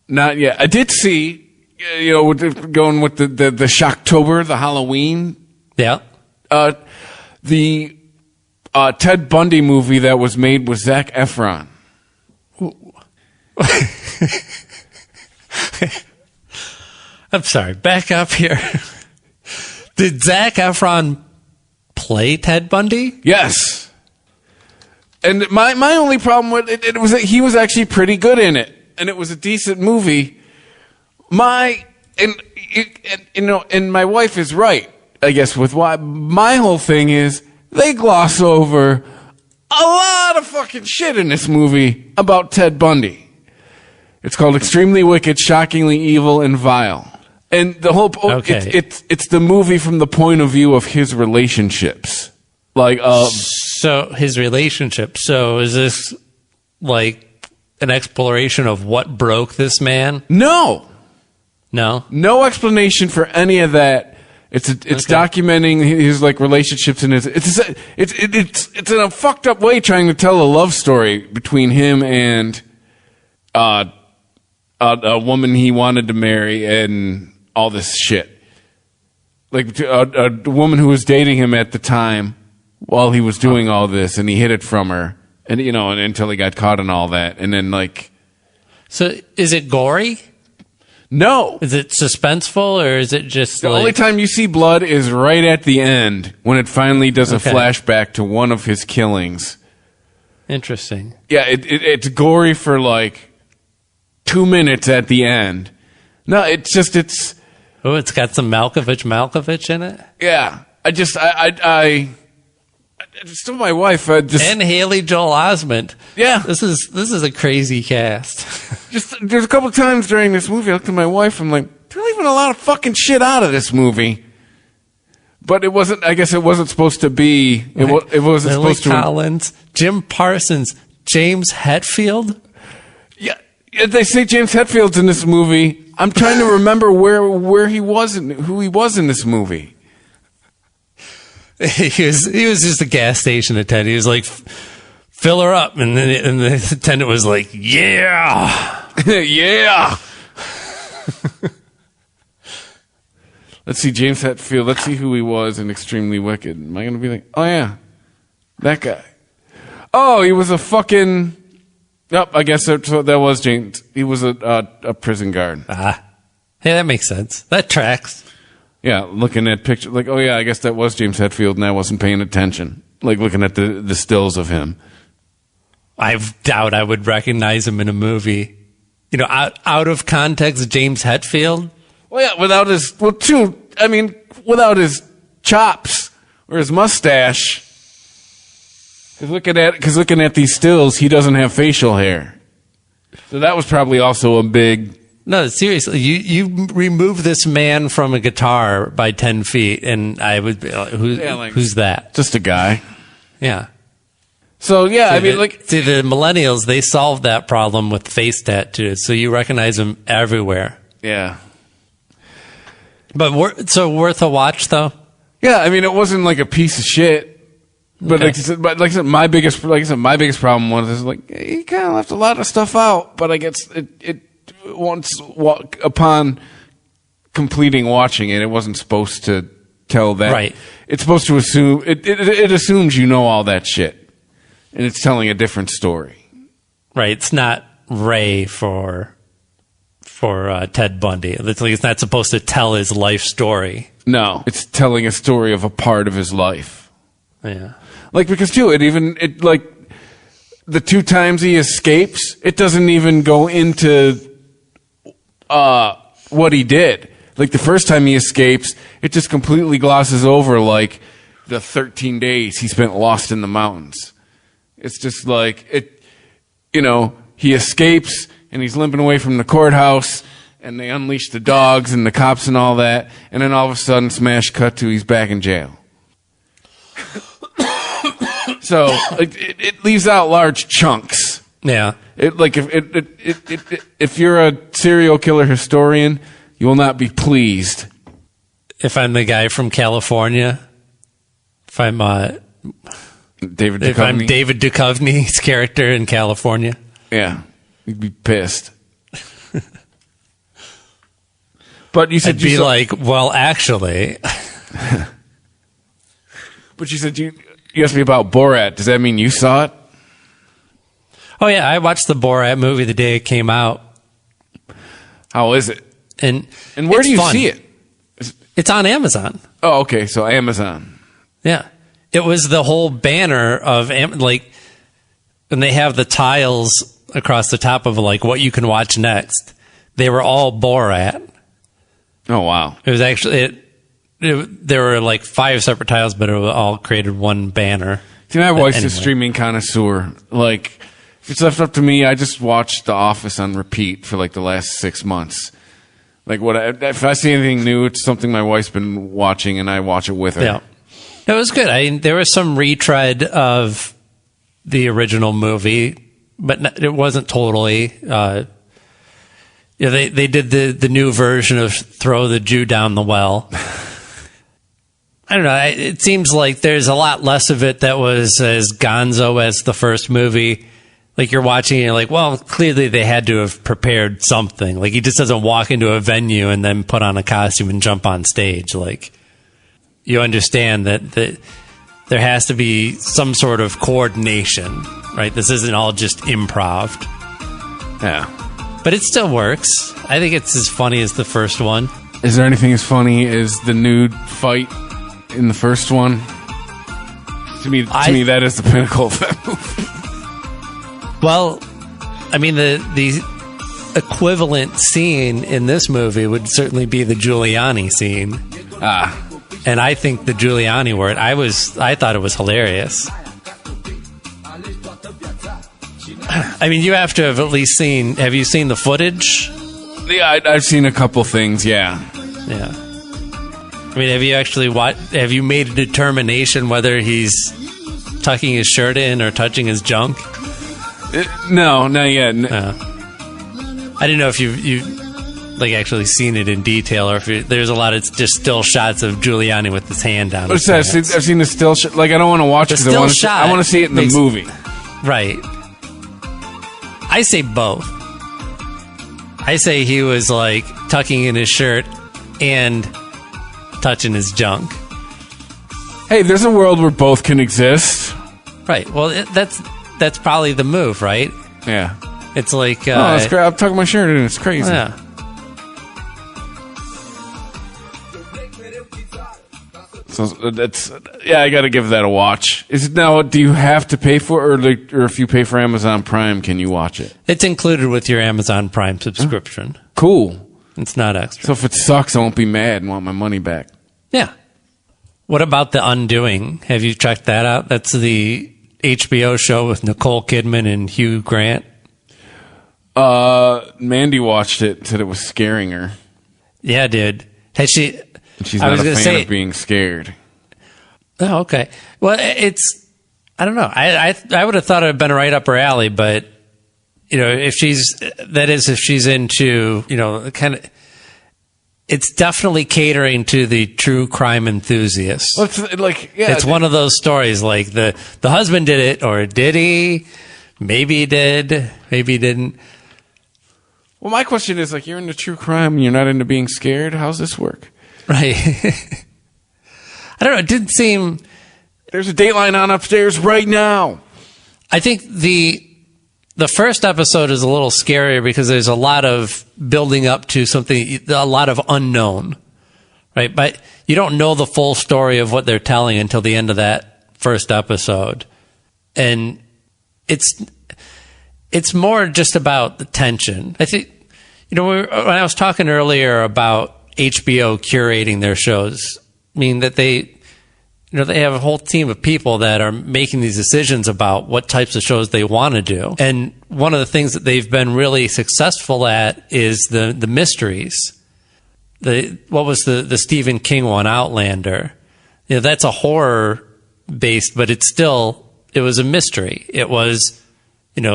not yet. I did see, going with the Shocktober, the Halloween. Yeah. The Ted Bundy movie that was made with Zac Efron. I'm sorry. Back up here. Did Zac Efron play Ted Bundy? Yes. And my only problem with it was that he was actually pretty good in it, and it was a decent movie. And my wife is right, I guess, with why my whole thing is they gloss over a lot of fucking shit in this movie about Ted Bundy. It's called Extremely Wicked, Shockingly Evil, and Vile. And the whole it's the movie from the point of view of his relationships. So his relationship. So is this like an exploration of what broke this man? No explanation for any of that. It's documenting his relationships and it's in a fucked up way trying to tell a love story between him and a woman he wanted to marry and all this shit. Like a woman who was dating him at the time. While he was doing all this, and he hid it from her, and until he got caught in all that, and then So, is it gory? No. Is it suspenseful, or is it just the only time you see blood is right at the end when it finally does a flashback to one of his killings. Interesting. Yeah, it's gory for 2 minutes at the end. No, it's oh, it's got some Malkovich in it. Yeah, I just told my wife. And Haley Joel Osment. Yeah, this is a crazy cast. There's a couple of times during this movie I looked at my wife. I'm like, they're leaving a lot of fucking shit out of this movie. But it wasn't. I guess it wasn't supposed to be. It wasn't Lily supposed to. Collins, Jim Parsons, James Hetfield. Yeah, they say James Hetfield's in this movie. I'm trying to remember where he was and who he was in this movie. He was just a gas station attendant. He was like, fill her up. And the attendant was like, yeah. Yeah. Let's see, James Hetfield. Let's see who he was in Extremely Wicked. Am I going to be like, oh, yeah, that guy. Oh, he was a fucking... Yep, I guess that was James. He was a prison guard. Ah. Hey, that makes sense. That tracks. Yeah, looking at pictures, oh yeah, I guess that was James Hetfield, and I wasn't paying attention. Looking at the stills of him. I doubt I would recognize him in a movie. Out of context, James Hetfield. Well, yeah, without his chops or his mustache. Because looking at these stills, he doesn't have facial hair. So that was probably also a big... No, seriously, you remove this man from a guitar by 10 feet, and I would be like, who's that? Just a guy. Yeah. So, yeah, the millennials, they solved that problem with face tattoos, so you recognize them everywhere. Yeah. But worth a watch, though? Yeah, I mean, it wasn't like a piece of shit. But, Okay. like I said, my biggest problem was he kind of left a lot of stuff out, but I guess upon completing watching it, it wasn't supposed to tell that. Right. It's supposed to assume, it assumes you know all that shit. And it's telling a different story. Right. It's not Ray for Ted Bundy. It's not supposed to tell his life story. No, it's telling a story of a part of his life. Yeah. Like, because too, the 2 times he escapes, it doesn't even go into what he did. Like, the first time he escapes, it just completely glosses over, like, the 13 days he spent lost in the mountains. It's just like, he escapes, and he's limping away from the courthouse, and they unleash the dogs and the cops and all that, and then all of a sudden, smash cut to he's back in jail. So it leaves out large chunks. Yeah. If you're a serial killer historian, you will not be pleased. If I'm the guy from California, if I'm David Duchovny's character in California, yeah, you'd be pissed. But you said I'd be like, well, actually. But you said you asked me about Borat. Does that mean you saw it? Oh yeah, I watched the Borat movie the day it came out. How is it? And where do you see it? It's on Amazon. Oh, okay. So Amazon. Yeah. It was the whole banner of, like, and they have the tiles across the top of, like, what you can watch next. They were all Borat. Oh, wow. It was actually, there were, like, 5 separate tiles, but it all created one banner. See, my wife's a streaming connoisseur. Like, if it's left up to me, I just watch The Office on repeat for, like, the last 6 months. Like, if I see anything new, it's something my wife's been watching, and I watch it with her. Yeah. It was good. There was some retread of the original movie, but it wasn't totally. They did the new version of Throw the Jew Down the Well. I don't know. It seems like there's a lot less of it that was as gonzo as the first movie. Like, you're watching and you're like, well, clearly they had to have prepared something. Like, he just doesn't walk into a venue and then put on a costume and jump on stage. Like, you understand that there has to be some sort of coordination, right? This isn't all just improv. Yeah. But it still works. I think it's as funny as the first one. Is there anything as funny as the nude fight in the first one? To me, that is the pinnacle of that movie. Well, I mean, the equivalent scene in this movie would certainly be the Giuliani scene. And I think the Giuliani word, I thought it was hilarious. I mean, you have to have at least have you seen the footage? Yeah, I've seen a couple things, yeah. Yeah. I mean, have you made a determination whether he's tucking his shirt in or touching his junk? No, not yet. I didn't know if you like actually seen it in detail, or if there's a lot of just still shots of Giuliani with his hand down. I've seen the still shot. Like, I don't want to watch it because I want to see it in the movie. Right. I say both. I say he was like tucking in his shirt and touching his junk. Hey, there's a world where both can exist. Right. Well, that's probably the move, right? Yeah. It's like... that's great. I'm tucking my shirt in. It's crazy. Yeah. So I got to give that a watch. Do you have to pay for it, or if you pay for Amazon Prime, can you watch it? It's included with your Amazon Prime subscription. Cool. It's not extra. So if it sucks, I won't be mad and want my money back. Yeah. What about The Undoing? Have you checked that out? That's the HBO show with Nicole Kidman and Hugh Grant? Mandy watched it, said it was scaring her. Yeah, dude. Has she? She's not a fan of being scared. Oh, okay. Well, I don't know. I would have thought it would have been right up her alley, but if she's into, kind of, it's definitely catering to the true crime enthusiast. Well, it's one of those stories like the husband did it, or did he? Maybe he did. Maybe he didn't. Well, my question is, you're into true crime and you're not into being scared. How's this work? Right. I don't know. It didn't seem. There's a Dateline on upstairs right now. I think the first episode is a little scarier because there's a lot of building up to something, a lot of unknown, right? But you don't know the full story of what they're telling until the end of that first episode. And it's more just about the tension. I think, when I was talking earlier about HBO curating their shows, I mean that they have a whole team of people that are making these decisions about what types of shows they want to do. And one of the things that they've been really successful at is the mysteries. What was the Stephen King one, Outlander? That's a horror based, but it was a mystery. It was,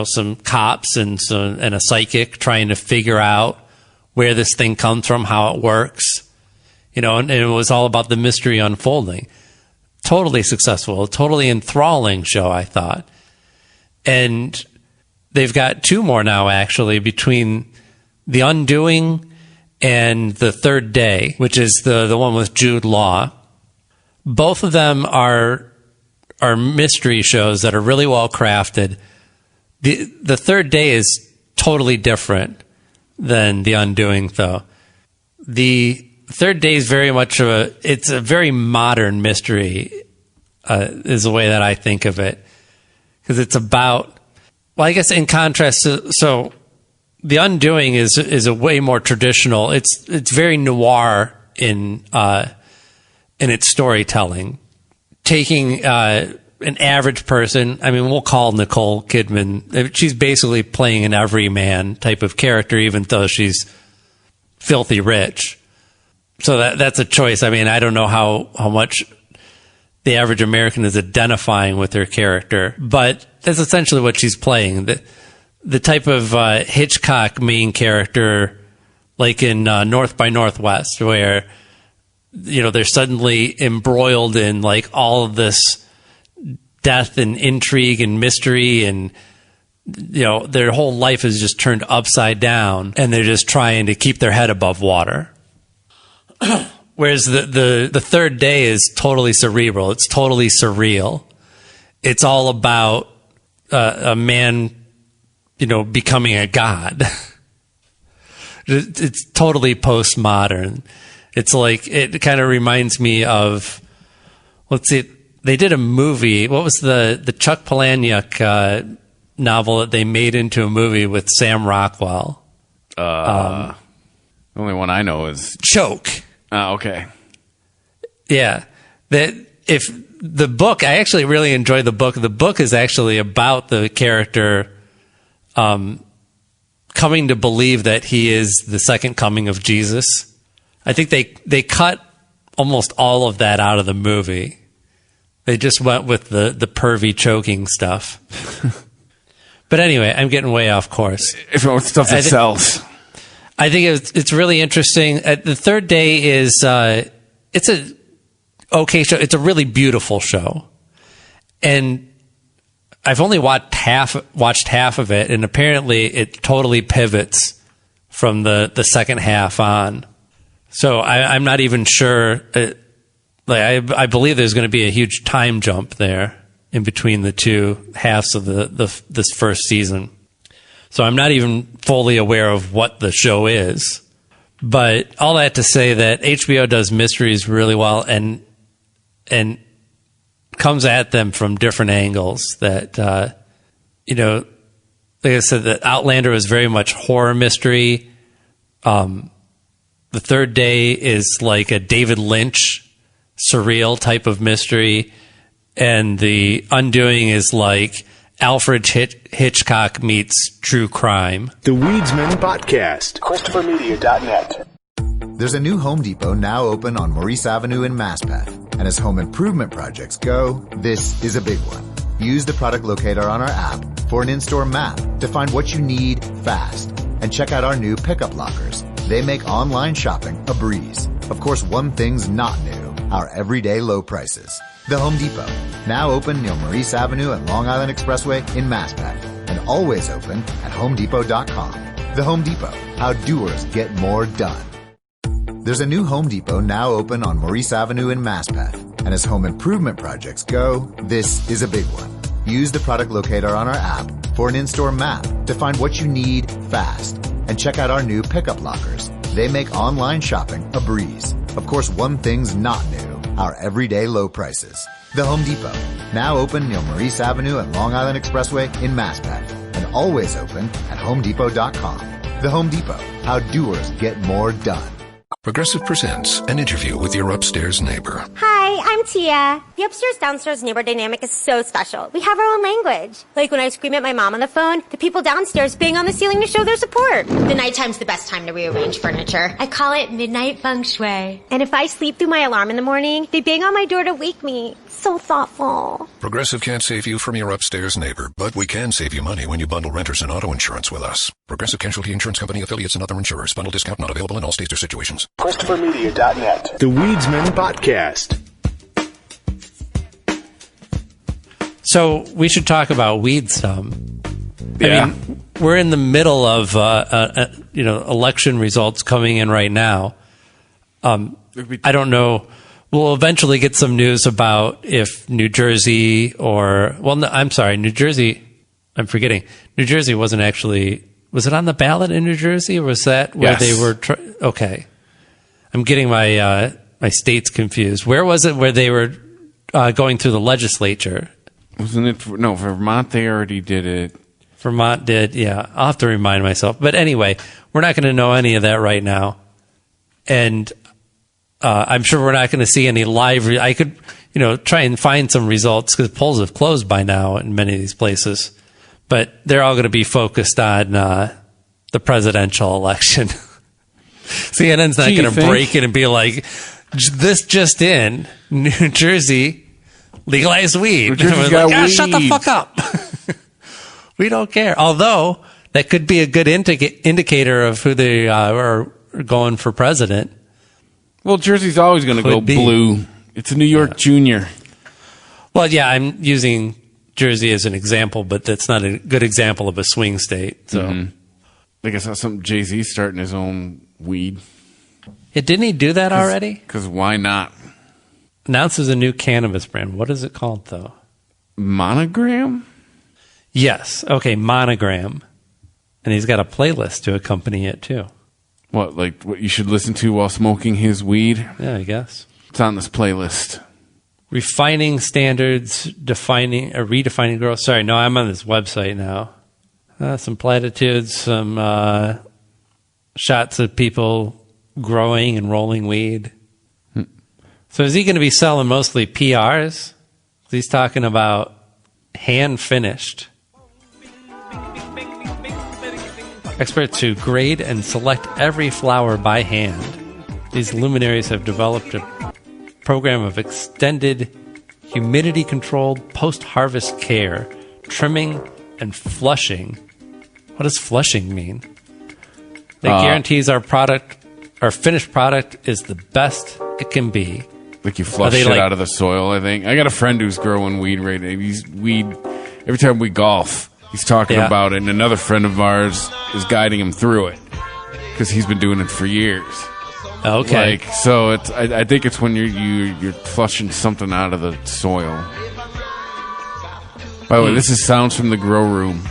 some cops and a psychic trying to figure out where this thing comes from, how it works, and it was all about the mystery unfolding. Totally successful, totally enthralling show, I thought. And they've got 2 more now, actually, between The Undoing and The Third Day, which is the one with Jude Law. Both of them are mystery shows that are really well crafted. The Third Day is totally different than The Undoing, though. The Third Day is very much it's a very modern mystery, is the way that I think of it. Because it's about, I guess in contrast, so The Undoing is a way more traditional. It's very noir in its storytelling. Taking an average person, I mean, we'll call Nicole Kidman, she's basically playing an everyman type of character, even though she's filthy rich. So that's a choice. I mean, I don't know how much the average American is identifying with her character, but that's essentially what she's playing. The type of Hitchcock main character, like in North by Northwest, where they're suddenly embroiled in all of this death and intrigue and mystery, and their whole life is just turned upside down, and they're just trying to keep their head above water. Whereas the Third Day is totally cerebral. It's totally surreal. It's all about a man, becoming a god. It's totally postmodern. It's it kind of reminds me of, let's see, they did a movie. What was the Chuck Palahniuk novel that they made into a movie with Sam Rockwell? The only one I know is Choke. Oh, okay. Yeah. If the book, I actually really enjoyed the book. The book is actually about the character coming to believe that he is the second coming of Jesus. I think they cut almost all of that out of the movie. They just went with the pervy choking stuff. But anyway, I'm getting way off course. If it was stuff that sells. I think it's really interesting. The Third Day is it's a okay show. It's a really beautiful show, and I've only watched half of it, and apparently it totally pivots from the second half on. So I'm not even sure. I believe there's going to be a huge time jump there in between the two halves of this first season. So I'm not even fully aware of what the show is. But all that to say that HBO does mysteries really well and comes at them from different angles. That, like I said, that Outlander was very much horror mystery. The Third Day is like a David Lynch surreal type of mystery. and the undoing is like Alfred Hitchcock meets true crime. The Weedsman Podcast. ChristopherMedia.net. There's a new Home Depot now open on Maurice Avenue in Maspeth. And as home improvement projects go, this is a big one. Use the product locator on our app for an in-store map to find what you need fast. And check out our new pickup lockers. They make online shopping a breeze. Of course, one thing's not new, our everyday low prices. The Home Depot, now open near Maurice Avenue and Long Island Expressway in Maspeth. And always open at HomeDepot.com. The Home Depot, how doers get more done. There's a new Home Depot now open on Maurice Avenue in Maspeth. And as home improvement projects go, this is a big one. Use the product locator on our app for an in-store map to find what you need fast. And check out our new pickup lockers. They make online shopping a breeze. Of course, one thing's not new, our everyday low prices. The Home Depot, now open near Maurice Avenue and Long Island Expressway in Maspeth. And always open at HomeDepot.com. The Home Depot, how doers get more done. Progressive presents an interview with your upstairs neighbor. Hi, I'm Tia. The upstairs-downstairs neighbor dynamic is so special. We have our own language. Like when I scream at my mom on the phone, the people downstairs bang on the ceiling to show their support. The nighttime's the best time to rearrange furniture. I call it midnight feng shui. And if I sleep through my alarm in the morning, they bang on my door to wake me. So thoughtful. Progressive can't save you from your upstairs neighbor, but we can save you money when you bundle renters and auto insurance with us. Progressive Casualty Insurance Company, affiliates, and other insurers. Bundle discount not available in all states or situations. ChristopherMedia.net. The Weedsman Podcast. So we should talk about weed some. Yeah. I mean, we're in the middle of election results coming in right now. I don't know. We'll eventually get some news about if New Jersey New Jersey. I'm forgetting. New Jersey wasn't actually. Was it on the ballot in New Jersey, or was that where Yes. they were? Okay, I'm getting my my states confused. Where was it where they were going through the legislature? Wasn't it? For Vermont, they already did it. Vermont did, yeah. I'll have to remind myself. But anyway, we're not going to know any of that right now. And I'm sure we're not going to see any live. I could, try and find some results because polls have closed by now in many of these places. But they're all going to be focused on the presidential election. CNN's not going to break it and be like, this just in, New Jersey legalized weed. New Jersey's got weed. Shut the fuck up. We don't care. Although that could be a good indicator of who they are going for president. Well, Jersey's always going to go blue. It's a New York Junior. Well, yeah, I'm using Jersey as an example, but that's not a good example of a swing state. So, I guess that's something Jay-Z's starting his own weed. Yeah, didn't he do that already? Because why not? Announces a new cannabis brand. What is it called, though? Monogram? Yes. Okay, Monogram. And he's got a playlist to accompany it, too. What, like what you should listen to while smoking his weed? Yeah, I guess. It's on this playlist. Refining standards, redefining growth. Sorry, no, I'm on this website now. Some platitudes, some shots of people growing and rolling weed. So is he going to be selling mostly PRs? He's talking about hand-finished. Experts who grade and select every flower by hand. These luminaries have developed a program of extended, humidity-controlled post-harvest care, trimming, and flushing. What does flushing mean? That guarantees our finished product is the best it can be. Like you flush it out of the soil, I think. I got a friend who's growing weed right now. Every time we golf, he's talking about it, and another friend of ours is guiding him through it because he's been doing it for years. Okay. So I think it's when you're flushing something out of the soil. By the way, this is sounds from the grow room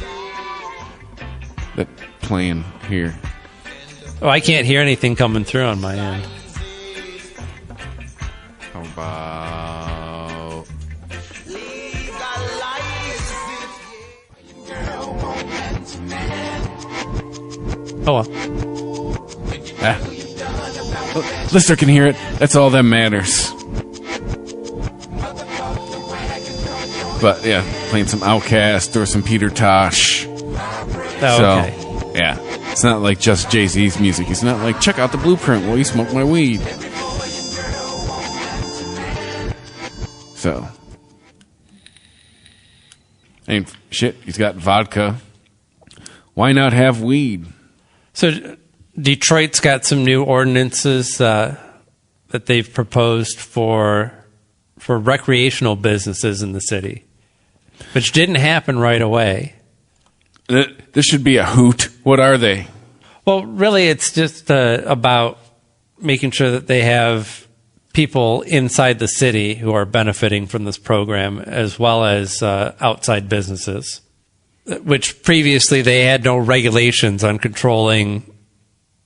that playing here. Oh, I can't hear anything coming through on my end. How about... Oh, well. Lister can hear it. That's all that matters. But yeah, playing some Outkast or some Peter Tosh. Okay. So, yeah. It's not like just Jay-Z's music. It's not like, check out the blueprint while you smoke my weed. So. I mean, shit, he's got vodka. Why not have weed? So Detroit's got some new ordinances that they've proposed for recreational businesses in the city, which didn't happen right away. This should be a hoot. What are they? Well, really, it's just about making sure that they have people inside the city who are benefiting from this program, as well as outside businesses, which previously they had no regulations on controlling.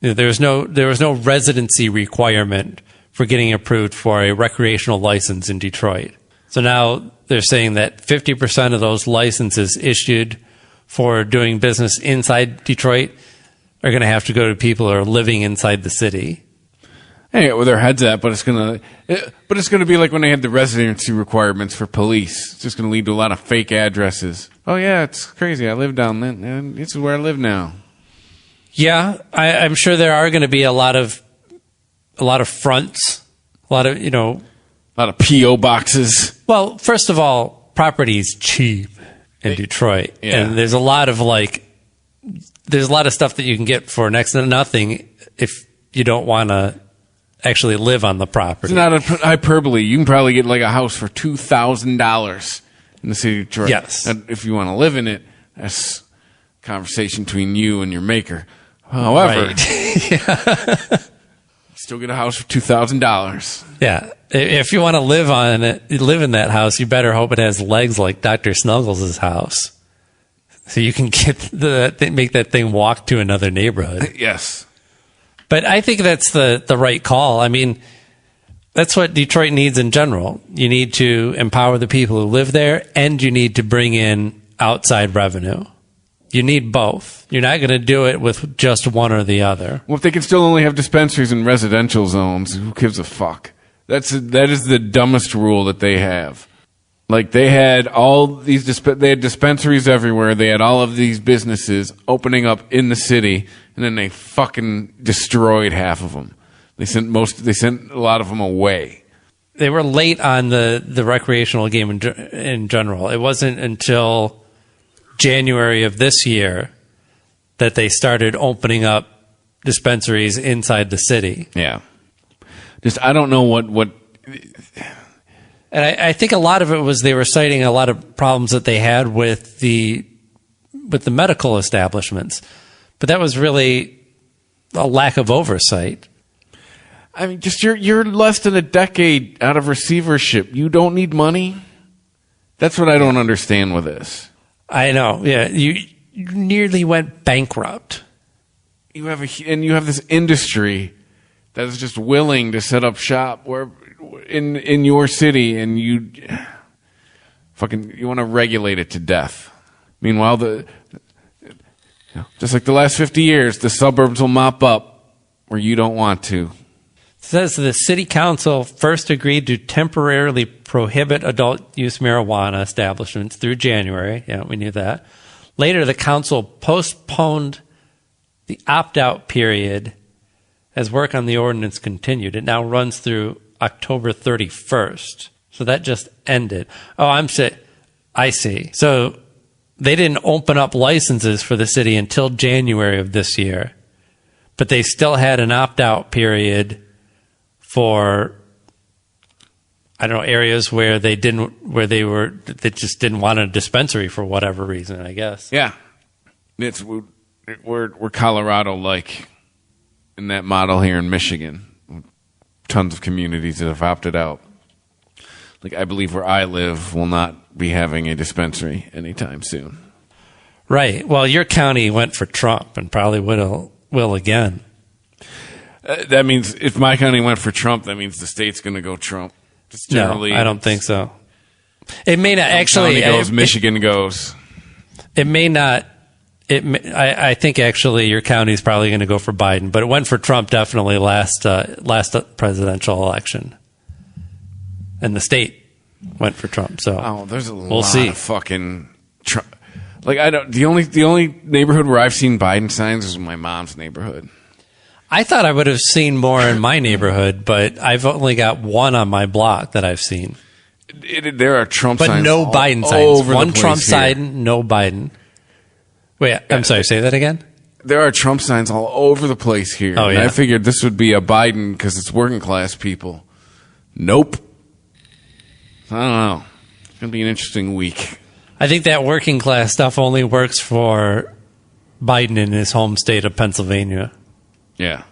There was no residency requirement for getting approved for a recreational license in Detroit. So now they're saying that 50% of those licenses issued for doing business inside Detroit are going to have to go to people who are living inside the city. Hey, where their heads at, but it's gonna be like when they had the residency requirements for police. It's just gonna lead to a lot of fake addresses. Oh yeah, it's crazy. I live down there, and this is where I live now. Yeah, I'm sure there are going to be a lot of fronts, a lot of PO boxes. Well, first of all, property is cheap in Detroit, and there's a lot of stuff that you can get for next to nothing if you don't want to actually live on the property. It's not a hyperbole. You can probably get like a house for $2,000 in the city of Detroit. Yes, and if you want to live in it, that's a conversation between you and your maker. However, right. Still get a house for $2,000. Yeah, if you want to live in that house, you better hope it has legs like Dr. Snuggles' house, so you can make that thing walk to another neighborhood. Yes. But I think that's the right call. I mean, that's what Detroit needs in general. You need to empower the people who live there, and you need to bring in outside revenue. You need both. You're not going to do it with just one or the other. Well, if they can still only have dispensaries in residential zones, who gives a fuck? That is the dumbest rule that they have. Like, they had all these they had dispensaries everywhere. They had all of these businesses opening up in the city, and then they fucking destroyed half of them. They sent a lot of them away. They were late on the recreational game in general. It wasn't until January of this year that they started opening up dispensaries inside the city. Yeah. I don't know what. And I think a lot of it was they were citing a lot of problems that they had with the medical establishments, but that was really a lack of oversight. I mean, just you're less than a decade out of receivership. You don't need money. That's what I don't understand with this. I know. Yeah, you nearly went bankrupt. You have this industry that is just willing to set up shop where in your city, and you want to regulate it to death. Meanwhile, just like the last 50 years, the suburbs will mop up where you don't want to. It says the city council first agreed to temporarily prohibit adult use marijuana establishments through January. Yeah, we knew that. Later, the council postponed the opt-out period as work on the ordinance continued. It now runs through October 31st. So that just ended. Oh, I see. So they didn't open up licenses for the city until January of this year, but they still had an opt-out period for, I don't know, areas where they just didn't want a dispensary for whatever reason, I guess. Yeah. We're Colorado-like in that model here in Michigan. Tons of communities that have opted out. Like, I believe where I live will not be having a dispensary anytime soon. Right. Well, your county went for Trump and probably will again. That means if my county went for Trump, that means the state's going to go Trump. Just generally, no, I don't think so. It may not actually. Michigan goes. It may not. I think actually your county's probably going to go for Biden, but it went for Trump definitely last presidential election, and the state went for Trump. So there's a we'll lot see. of fucking Trump. Like I don't. The only neighborhood where I've seen Biden signs is my mom's neighborhood. I thought I would have seen more in my neighborhood, but I've only got one on my block that I've seen. There are Trump but signs, no all Biden signs. over One the place Trump here. sign, no Biden. Wait, I'm sorry. Say that again. There are Trump signs all over the place here. Oh, And yeah. I figured this would be a Biden because it's working class people. Nope. I don't know. It's gonna be an interesting week. I think that working class stuff only works for Biden in his home state of Pennsylvania. Yeah.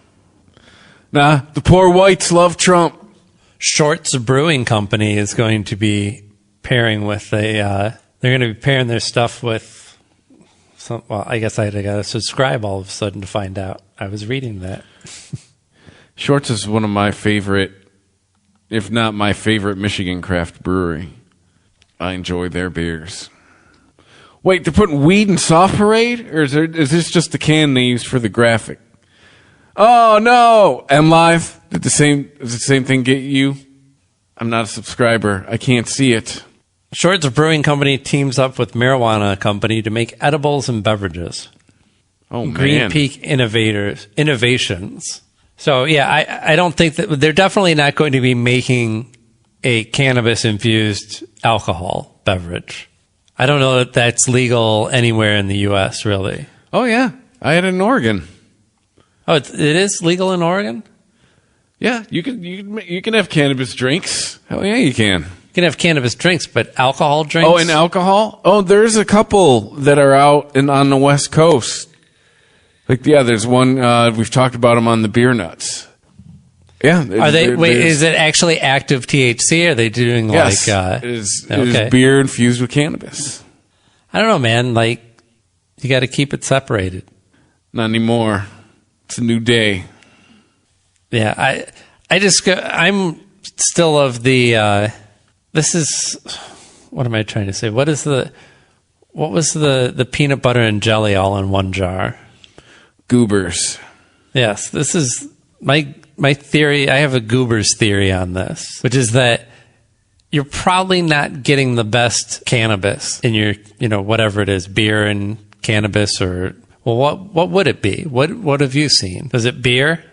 Nah, the poor whites love Trump. Shorts Brewing Company is going to be pairing with they're going to be pairing their stuff with some, well, I guess I got to subscribe all of a sudden to find out. I was reading that. Shorts is one of my favorite, if not my favorite, Michigan craft brewery. I enjoy their beers. Wait, they're putting weed in Soft Parade? Or is this just the can they used for the graphic? Oh, no! MLive? Does the same thing get you? I'm not a subscriber. I can't see it. Shorts Brewing Company teams up with marijuana company to make edibles and beverages. Oh, man. Green Peak Innovations. So, yeah, I don't think that they're definitely not going to be making a cannabis-infused alcohol beverage. I don't know that that's legal anywhere in the U.S., really. Oh, yeah. I had it in Oregon. Oh, it is legal in Oregon? Yeah, you can have cannabis drinks. Hell yeah, you can. You can have cannabis drinks, but alcohol drinks? Oh, and alcohol? Oh, there's a couple that are out on the West Coast. Like, yeah, there's one, we've talked about them on the Beer Nuts. Yeah. Are they? Wait, is it actually active THC? Or are they doing yes, like? It is beer infused with cannabis. I don't know, man. Like, you got to keep it separated. Not anymore. It's a new day. Yeah, I'm still of the. This is what am I trying to say? What was the peanut butter and jelly all in one jar? Goobers. This is my theory. I have a Goobers theory on this, which is that you're probably not getting the best cannabis in your, whatever it is, beer and cannabis, or well, what would it be? What have you seen? Is it beer?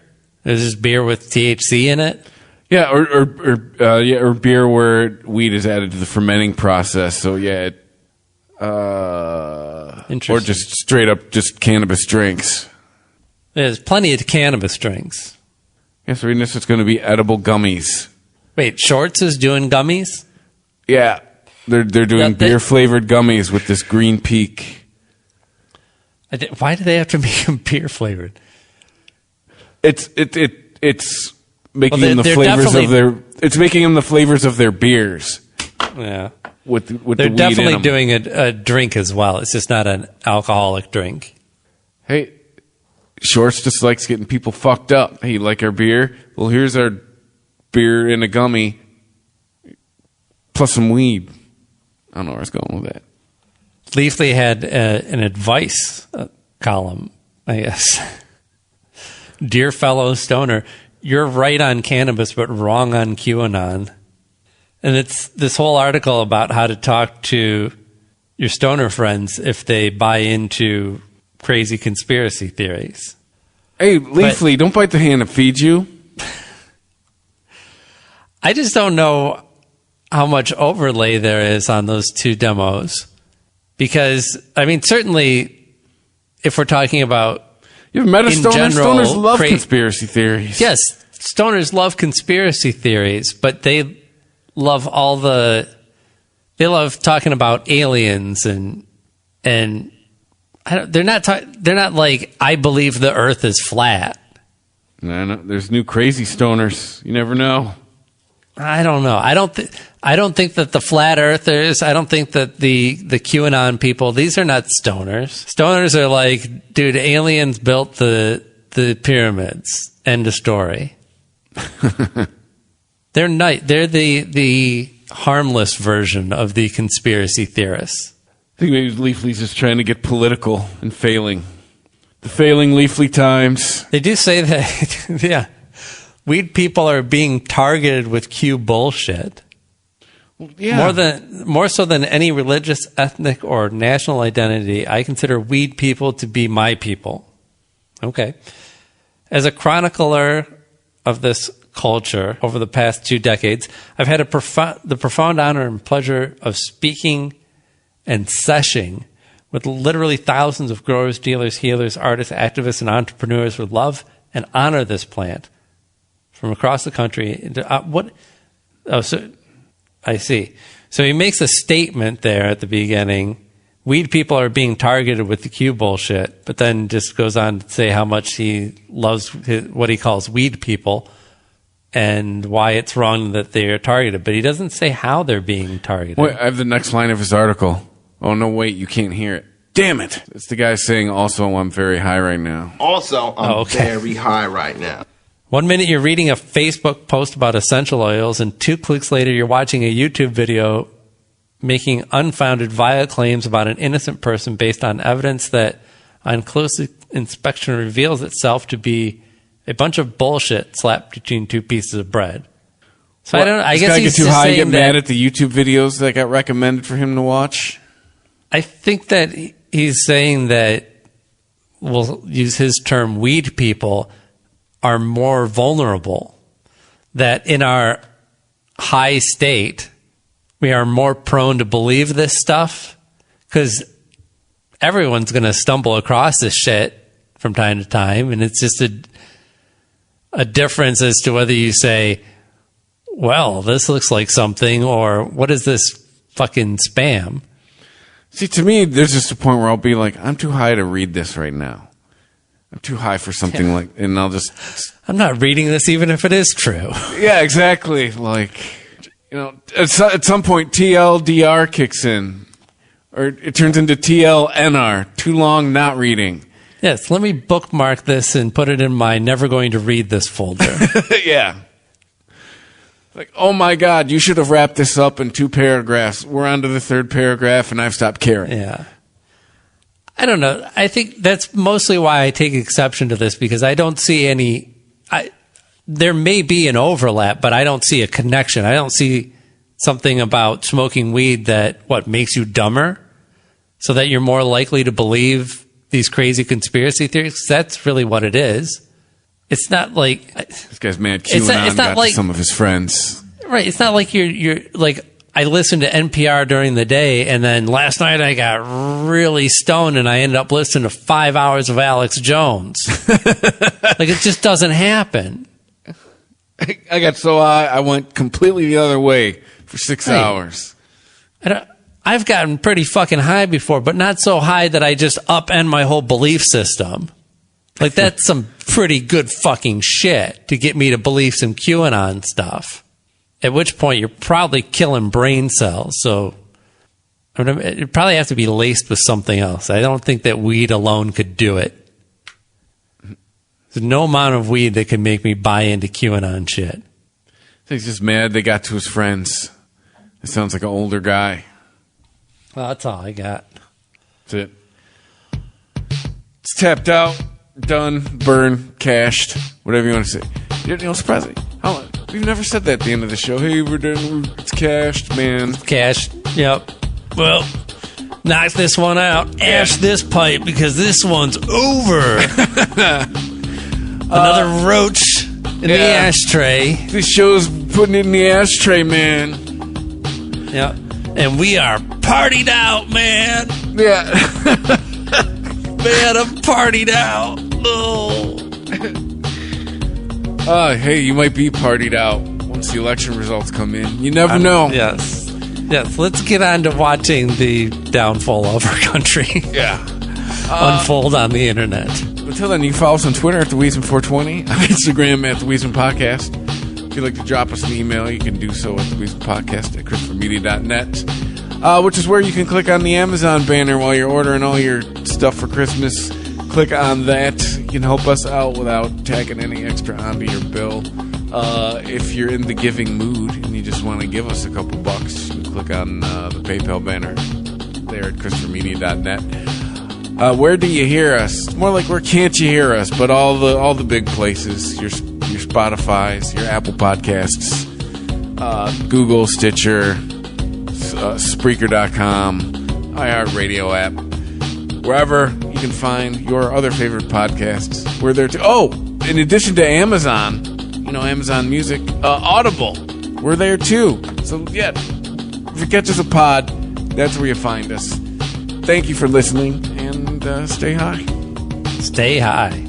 Is this beer with THC in it? Yeah, or beer where weed is added to the fermenting process. So yeah, or just straight up just cannabis drinks. There's plenty of cannabis drinks. Yes, reading this, it's going to be edible gummies. Wait, Shorts is doing gummies? Yeah, they're doing beer flavored gummies with this Green Peak. Why do they have to make them beer flavored? It's making them the flavors of their. It's making them the flavors of their beers. Yeah, with they're the weed in definitely them. doing a drink as well. It's just not an alcoholic drink. Hey, Shorts just likes getting people fucked up. Hey, you like our beer? Well, here's our beer in a gummy, plus some weed. I don't know where I was going with that. Leafly had an advice column, I guess. Dear fellow stoner, you're right on cannabis, but wrong on QAnon. And it's this whole article about how to talk to your stoner friends if they buy into crazy conspiracy theories. Hey, Leafly, don't bite the hand that feeds you. I just don't know how much overlay there is on those two demos. Because, I mean, certainly, if we're talking about You've met a stoner. General, Stoners love conspiracy theories. Yes, stoners love conspiracy theories, but they love they love talking about aliens and they're not like, I believe the Earth is flat. No, there's new crazy stoners. You never know. I don't know. I don't think that the flat earthers, I don't think that the QAnon people, these are not stoners. Stoners are like, dude, aliens built the pyramids. End of story. They're the harmless version of the conspiracy theorists. I think maybe Leafly's just trying to get political and failing. The failing Leafly times. They do say that, yeah. Weed people are being targeted with Q bullshit. Yeah. More so than any religious, ethnic, or national identity, I consider weed people to be my people. Okay. As a chronicler of this culture over the past 2 decades, I've had the profound honor and pleasure of speaking and seshing with literally thousands of growers, dealers, healers, artists, activists, and entrepreneurs who love and honor this plant from across the country. So I see. So he makes a statement there at the beginning. Weed people are being targeted with the Q bullshit, but then just goes on to say how much he loves what he calls weed people and why it's wrong that they are targeted. But he doesn't say how they're being targeted. Wait, I have the next line of his article. Oh, no, wait, you can't hear it. Damn it. It's the guy saying, also, I'm very high right now. Also, I'm very high right now. 1 minute you're reading a Facebook post about essential oils, and 2 clicks later you're watching a YouTube video making unfounded, vile claims about an innocent person based on evidence that, on close inspection, reveals itself to be a bunch of bullshit slapped between 2 pieces of bread. So Well, I guess he's get too just high and saying get mad at the YouTube videos that got recommended for him to watch. I think that he's saying that, we'll use his term, weed people are more vulnerable. That in our high state, we are more prone to believe this stuff because everyone's going to stumble across this shit from time to time. And it's just a difference as to whether you say, well, this looks like something, or what is this fucking spam? See, to me, there's just a point where I'll be like, I'm too high to read this right now. I'm too high for something like, and I'll just... I'm not reading this even if it is true. Yeah, exactly. Like, you know, at some point, TLDR kicks in. Or it turns into TLNR, too long not reading. Yes, let me bookmark this and put it in my never going to read this folder. Yeah. Like, oh my God, you should have wrapped this up in 2 paragraphs. We're on to the 3rd paragraph and I've stopped caring. Yeah. I don't know. I think that's mostly why I take exception to this, because I don't see any... there may be an overlap, but I don't see a connection. I don't see something about smoking weed that, makes you dumber? So that you're more likely to believe these crazy conspiracy theories? That's really what it is. It's not like... This guy's mad QAnon got to some of his friends. Right. It's not like you're like... I listened to NPR during the day, and then last night I got really stoned, and I ended up listening to 5 hours of Alex Jones. Like, it just doesn't happen. I got so high, I went completely the other way for 6 hours. I've gotten pretty fucking high before, but not so high that I just upend my whole belief system. Like, that's some pretty good fucking shit to get me to believe some QAnon stuff. At which point, you're probably killing brain cells. So, it'd probably have to be laced with something else. I don't think that weed alone could do it. There's no amount of weed that could make me buy into QAnon shit. He's just mad they got to his friends. It sounds like an older guy. Well, that's all I got. That's it. It's tapped out, done, burned, cashed, whatever you want to say. You know, surprising. We've never said that at the end of the show. Hey, we're done. It's cashed, man. Cashed. Yep. Well, knock this one out. Ash this pipe because this one's over. Another roach in the ashtray. This show's putting it in the ashtray, man. Yep. And we are partied out, man. Yeah. Man, I'm partied out. Oh. Hey, you might be partied out once the election results come in. You never know. Yes. Let's get on to watching the downfall of our country. Yeah. Unfold on the internet. Until then, you can follow us on Twitter at TheWeasman420, on Instagram at TheWeasman Podcast. If you'd like to drop us an email, you can do so at TheWeasmanPodcast at ChristopherMedia.net, which is where you can click on the Amazon banner while you're ordering all your stuff for Christmas. Click on that. You can help us out without tacking any extra onto your bill. If you're in the giving mood and you just want to give us a couple bucks, you can click on the PayPal banner there at ChristopherMedia.net. Where do you hear us? It's more like where can't you hear us? But all the big places, your Spotify's, your Apple Podcasts, Google, Stitcher, Spreaker.com, iHeartRadio app, wherever you can find your other favorite podcasts. We're there too. Oh, in addition to Amazon, Amazon Music, Audible, we're there too. So yeah, if you catch us a pod, that's where you find us. Thank you for listening, and stay high. Stay high.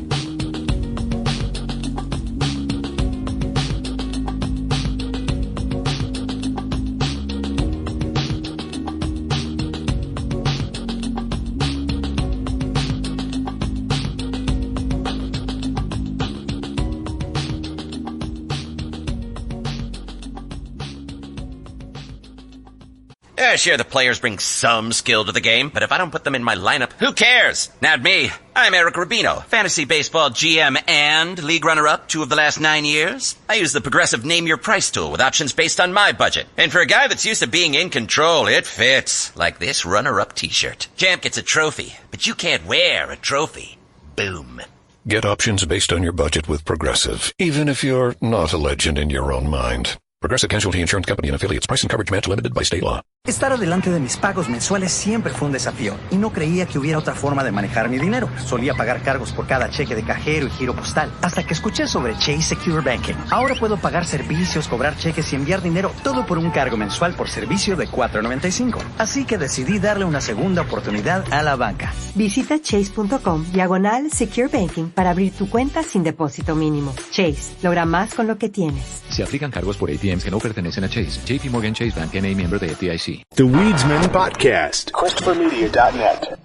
Sure, the players bring some skill to the game, but if I don't put them in my lineup, who cares? Not me. I'm Eric Rubino, fantasy baseball GM and league runner-up 2 of the last 9 years. I use the progressive name your price tool with options based on my budget. And for a guy that's used to being in control, it fits. Like this runner-up t-shirt. Champ gets a trophy, but you can't wear a trophy. Boom. Get options based on your budget with Progressive, even if you're not a legend in your own mind. Progressive Casualty Insurance Company and Affiliates. Price and coverage match limited by state law. Estar adelante de mis pagos mensuales siempre fue un desafío y no creía que hubiera otra forma de manejar mi dinero. Solía pagar cargos por cada cheque de cajero y giro postal, hasta que escuché sobre Chase Secure Banking. Ahora puedo pagar servicios, cobrar cheques y enviar dinero, todo por un cargo mensual por servicio de $4.95. Así que decidí darle una segunda oportunidad a la banca. Visita chase.com/Secure Banking para abrir tu cuenta sin depósito mínimo. Chase, logra más con lo que tienes. Se aplican cargos por ATMs que no pertenecen a Chase. JP Morgan Chase Bank N.A. miembro de FDIC. The Weedsman Podcast. ChristopherMedia.net.